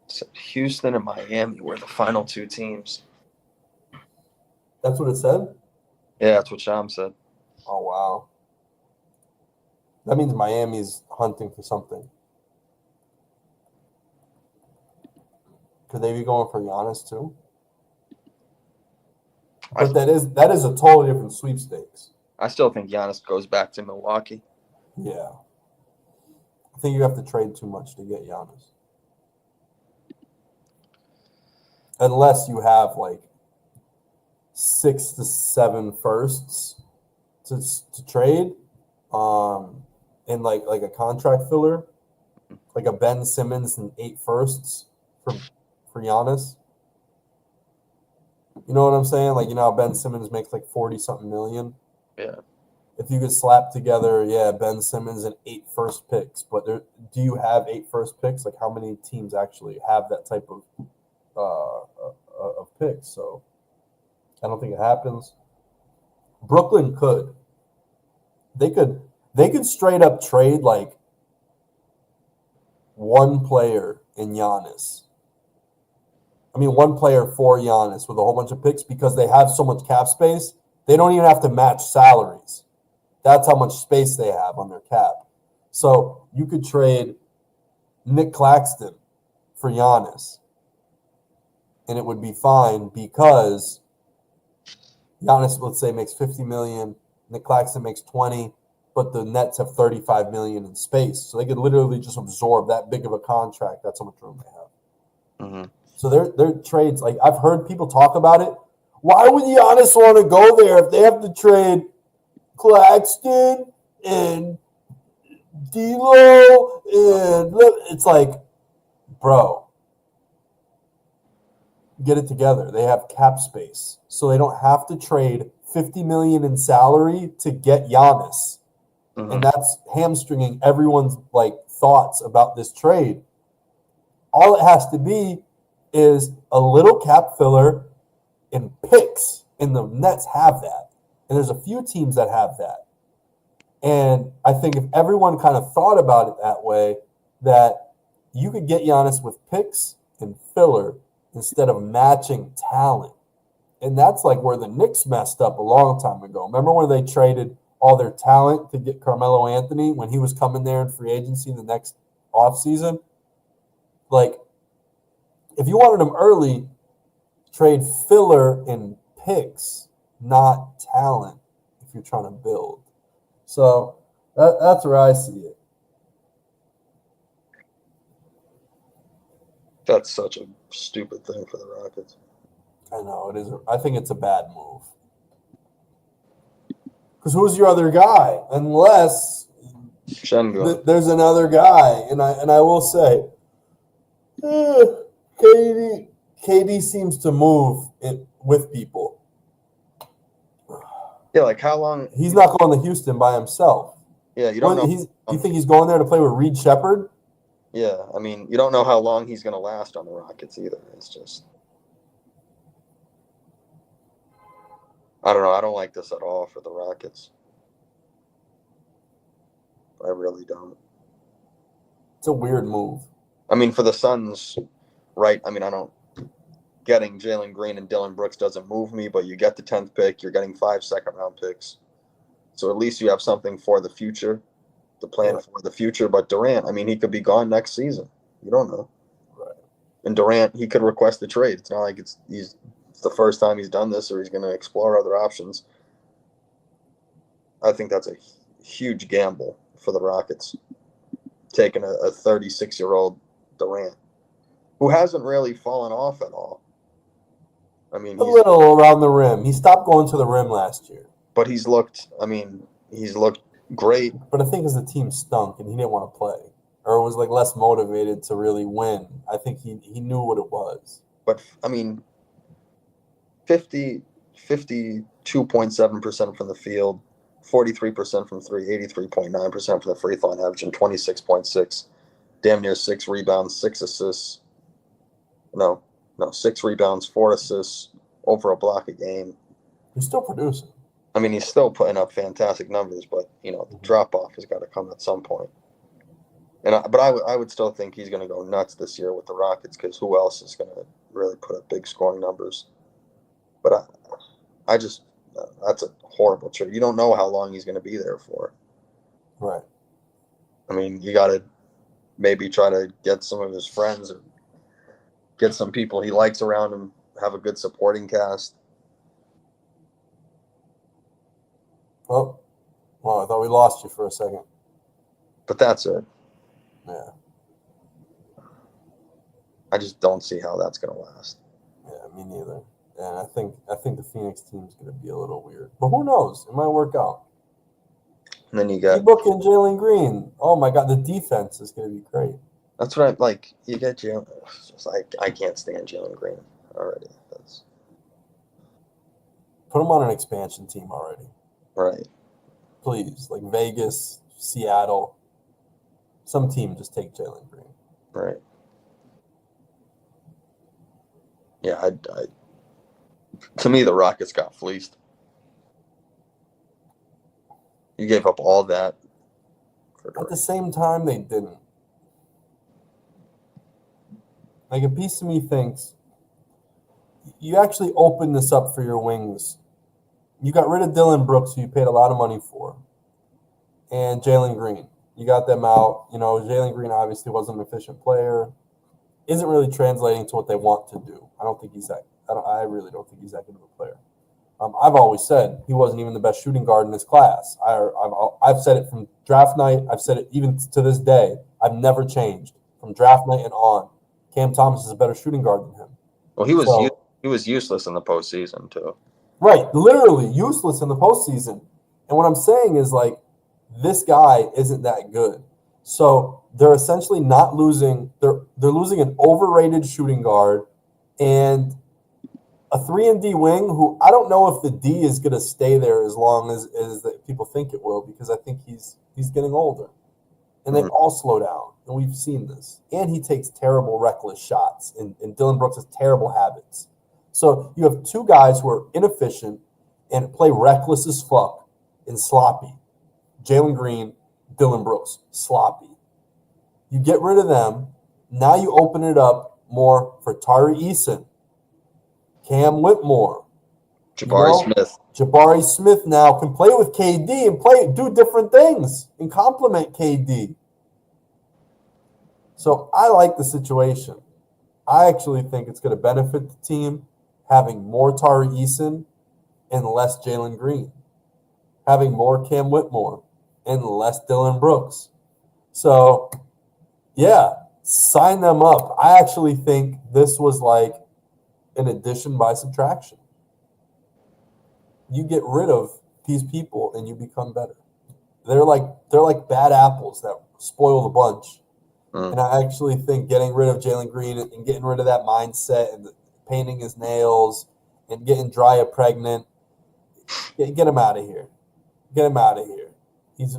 So Houston and Miami were the final two teams. That's what it said? Yeah, that's what Sham said. Oh, wow. That means Miami's hunting for something. Could they be going for Giannis too? But that is a totally different sweepstakes. I still think Giannis goes back to Milwaukee. Yeah. I think you have to trade too much to get Giannis. Unless you have like 6 to 7 firsts to trade, and like a contract filler, like a Ben Simmons and 8 firsts for Giannis. You know what I'm saying? Like, you know how Ben Simmons makes like 40-something million? Yeah. If you could slap together, Ben Simmons and 8 first picks, but do you have 8 first picks? Like, how many teams actually have that type of picks? So I don't think it happens. Brooklyn could. They could straight up trade like one player in Giannis. I mean, one player for Giannis with a whole bunch of picks because they have so much cap space. They don't even have to match salaries. That's how much space they have on their cap. So you could trade Nick Claxton for Giannis, and it would be fine because Giannis, let's say, makes $50 million. Nick Claxton makes 20, but the Nets have $35 million in space. So they could literally just absorb that big of a contract. That's how much room they have. Mm-hmm. So their trades, like I've heard people talk about it. Why would Giannis want to go there if they have to trade Claxton and D'Lo? And it's like, bro, get it together. They have cap space, so they don't have to trade $50 million in salary to get Giannis, and that's hamstringing everyone's like thoughts about this trade. All it has to be is a little cap filler and picks, and the Nets have that. And there's a few teams that have that. And I think if everyone kind of thought about it that way, that you could get Giannis with picks and filler instead of matching talent. And that's like where the Knicks messed up a long time ago. Remember when they traded all their talent to get Carmelo Anthony when he was coming there in free agency the next offseason? Like, if you wanted him early, trade filler and picks, not talent, if you're trying to build. So that's where I see it. That's such a stupid thing for the Rockets. I know it is. I think it's a bad move. Because who's your other guy? Unless there's another guy, and I will say, KD seems to move with people. Yeah, like how long? He's not going to Houston by himself. Yeah, you don't know. You think he's going there to play with Reed Shepherd? Yeah, I mean, you don't know how long he's going to last on the Rockets either. It's just, I don't know. I don't like this at all for the Rockets. I really don't. It's a weird move. I mean, for the Suns, right? I mean, getting Jalen Green and Dylan Brooks doesn't move me, but you get the 10th pick. You're getting 5 second-round picks. So at least you have something for the future, the plan for the future. But Durant, I mean, he could be gone next season. You don't know. Right. And Durant, he could request the trade. It's not like it's the first time he's done this or he's going to explore other options. I think that's a huge gamble for the Rockets, taking a 36-year-old Durant, who hasn't really fallen off at all. I mean, a little around the rim. He stopped going to the rim last year. But he's looked great. But I think as the team stunk and he didn't want to play or was like less motivated to really win. I think he knew what it was. But, I mean, 50 52.7% from the field, 43% from three, 83.9% from the free throw line, averaging 26.6, damn near 6 rebounds, 6 assists. No, 6 rebounds, 4 assists, over a block a game. He's still producing. I mean, he's still putting up fantastic numbers, but the drop off has got to come at some point. But I would still think he's going to go nuts this year with the Rockets, because who else is going to really put up big scoring numbers? But I just that's a horrible trade. You don't know how long he's going to be there for. Right. I mean, you got to maybe try to get some of his friends or get some people he likes around him, have a good supporting cast. Oh, well, I thought we lost you for a second. But that's it. Yeah. I just don't see how that's going to last. Yeah, me neither. And I think the Phoenix team's going to be a little weird. But who knows? It might work out. And then you got D-Book and Jalen Green. Oh, my God. The defense is going to be great. That's what I like. You get Jalen. I can't stand Jalen Green already. That's Put him on an expansion team already. right. Please. Like Vegas, Seattle. Some team just take Jalen Green. Right. Yeah, to me, the Rockets got fleeced. You gave up all that. At the same time, they didn't. Like, a piece of me thinks you actually opened this up for your wings. You got rid of Dylan Brooks, who you paid a lot of money for, and Jalen Green. You got them out. Jalen Green obviously wasn't an efficient player. Isn't really translating to what they want to do. I really don't think he's that good of a player. I've always said he wasn't even the best shooting guard in his class. I've said it from draft night. I've said it even to this day. I've never changed from draft night and on. Cam Thomas is a better shooting guard than him. Well, he was useless in the postseason too. Right, literally useless in the postseason. And what I'm saying is, like, this guy isn't that good. So they're essentially not losing. They're losing an overrated shooting guard and a 3-and-D wing who I don't know if the D is going to stay there as long as people think it will, because I think he's getting older. And they all slow down. And we've seen this. And he takes terrible, reckless shots. And Dylan Brooks has terrible habits. So you have two guys who are inefficient and play reckless as fuck and sloppy. Jalen Green, Dylan Brooks, sloppy. You get rid of them. Now you open it up more for Tari Eason, Cam Whitmore, Jabari Smith now can play with KD and do different things and complement KD. So I like the situation. I actually think it's going to benefit the team having more Tari Eason and less Jalen Green, having more Cam Whitmore and less Dylan Brooks. So, yeah, sign them up. I actually think this was like an addition by subtraction. You get rid of these people and you become better. They're like bad apples that spoil the bunch. And I actually think getting rid of Jalen Green and getting rid of that mindset and painting his nails and getting Drea pregnant, get him out of here. Get him out of here. He's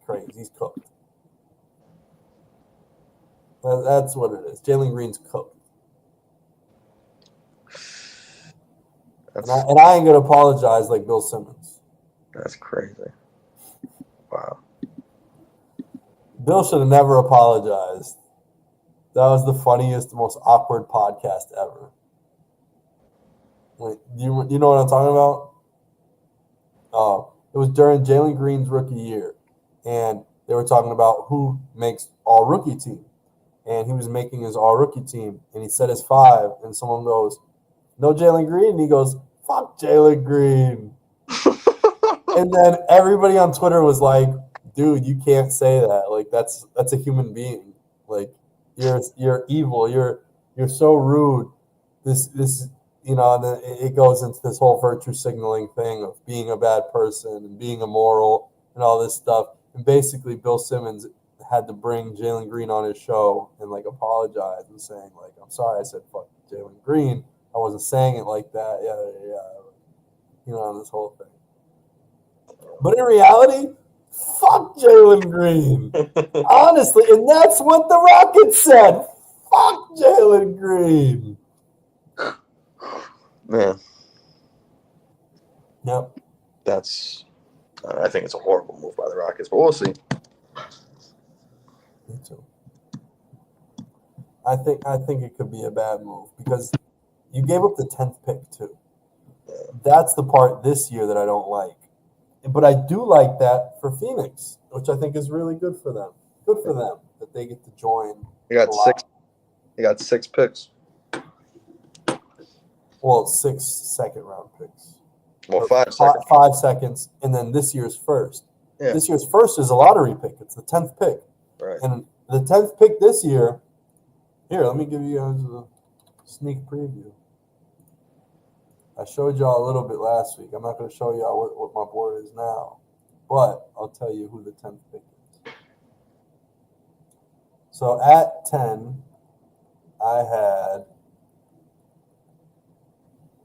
crazy. He's cooked. That's what it is. Jalen Green's cooked. And I ain't going to apologize like Bill Simmons. That's crazy. Wow. Bill should have never apologized. That was the funniest, most awkward podcast ever. Wait, you know what I'm talking about? It was during Jalen Green's rookie year, and they were talking about who makes all-rookie team. And he was making his all-rookie team, and he said his 5, and someone goes, "No Jalen Green?" And he goes, "Fuck Jalen Green." And then everybody on Twitter was like, "Dude, you can't say that. Like, that's a human being. Like, you're evil. You're so rude." This and then it goes into this whole virtue signaling thing of being a bad person and being immoral and all this stuff. And basically, Bill Simmons had to bring Jalen Green on his show and like apologize and saying like, "I'm sorry, I said fuck Jalen Green. I wasn't saying it like that." Yeah. on this whole thing. But in reality, fuck Jalen Green. Honestly, and that's what the Rockets said. Fuck Jalen Green. Man, Yep. I think it's a horrible move by the Rockets, but we'll see. Me too. I think it could be a bad move because you gave up the 10th pick too. That's the part this year that I don't like. But I do like that for Phoenix, which I think is really good for them. Good for them that they get to join. They got six. They got 6 picks. Well, 6 second-round picks. Well, 5 seconds. 5 seconds, and then this year's first. Yeah. This year's first is a lottery pick. It's the 10th pick. Right. And the 10th pick this year, here, let me give you guys a sneak preview. I showed y'all a little bit last week. I'm not going to show y'all what my board is now, but I'll tell you who the 10th pick is. So at 10, I had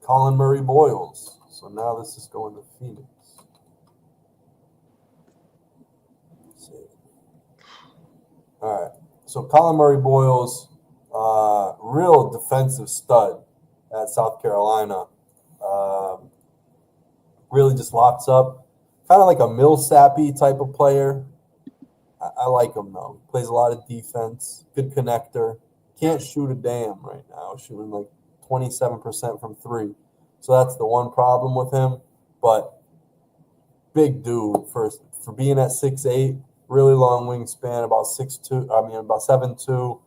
Colin Murray Boyles. So now this is going to Phoenix. Let's see. All right. So Colin Murray Boyles, real defensive stud at South Carolina. Really just locks up. Kind of like a Millsappy type of player. I like him, though. Plays a lot of defense. Good connector. Can't shoot a damn right now. Shooting like 27% from 3. So that's the one problem with him. But big dude for being at 6'8", really long wingspan, about 7'2".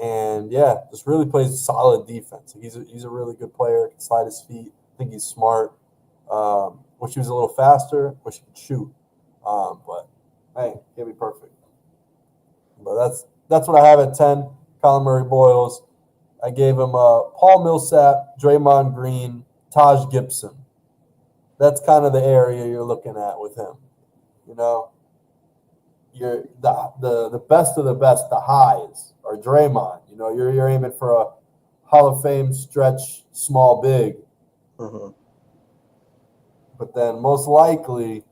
And yeah, just really plays solid defense. He's a really good player. Can slide his feet. I think he's smart. Wish he was a little faster. Wish he could shoot. But hey, he'll be perfect. But that's what I have at 10. Colin Murray Boyles. I gave him Paul Millsap, Draymond Green, Taj Gibson. That's kind of the area you're looking at with him. You're the best of the best, the highs are Draymond. You're aiming for a Hall of Fame stretch small big. Mm-hmm. But then most likely,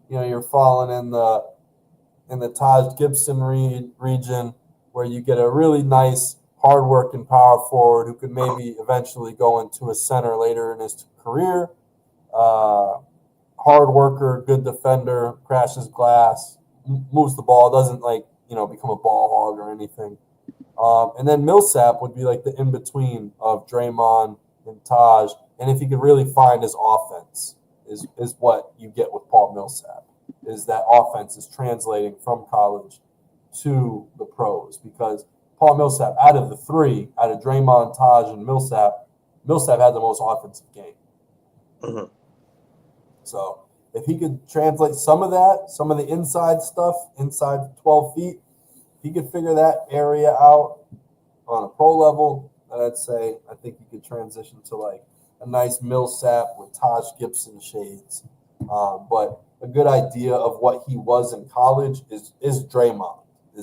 you're falling in the Taj Gibson region where you get a really nice, hard-working power forward who could maybe eventually go into a center later in his career. Hard worker, good defender, crashes glass, moves the ball, doesn't become a ball hog or anything. And then Millsap would be like the in-between of Draymond and Taj. And if he could really find his offense is what you get with Paul Millsap, is that offense is translating from college to the pros. Because Paul Millsap, out of the 3, out of Draymond, Taj, and Millsap had the most offensive game. Mm-hmm. So if he could translate some of the inside stuff, inside 12 feet, if he could figure that area out on a pro level, then I'd say I think he could transition to like a nice Millsap with Taj Gibson shades. But a good idea of what he was in college is Draymond.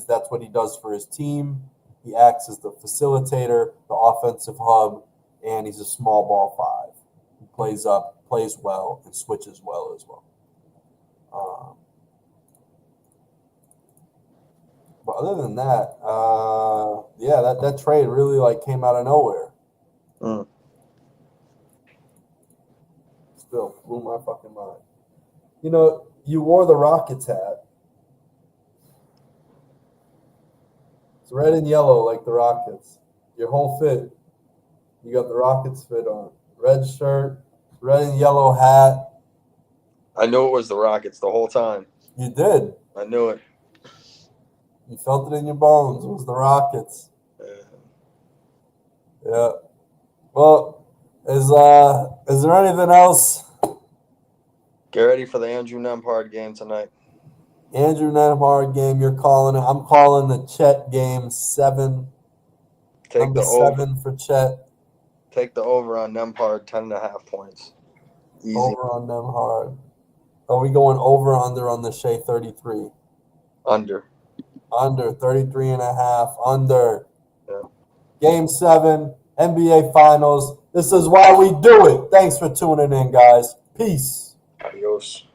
That's what he does for his team. He acts as the facilitator, the offensive hub, and he's a small ball 5. He plays up, plays well, and switches well as well. But other than that, that trade really came out of nowhere. Mm. Still blew my fucking mind. You wore the Rockets hat. It's red and yellow like the Rockets. Your whole fit, you got the Rockets fit on. Red shirt, red and yellow hat. I knew it was the Rockets the whole time. You did. I knew it. You felt it in your bones. It was the Rockets. Yeah. Well, is there anything else? Get ready for the Andrew Nembhard game tonight. Andrew Nembhard game, you're calling it. I'm calling the Chet game 7. Take Number the over. 7 for Chet. Take the over on Nembhard, 10.5 points. Easy. Over on Nembhard. Are we going over or under on the Shea 33? Under. Under 33.5. Under. Yeah. Game 7, NBA Finals. This is why we do it. Thanks for tuning in, guys. Peace. Adios.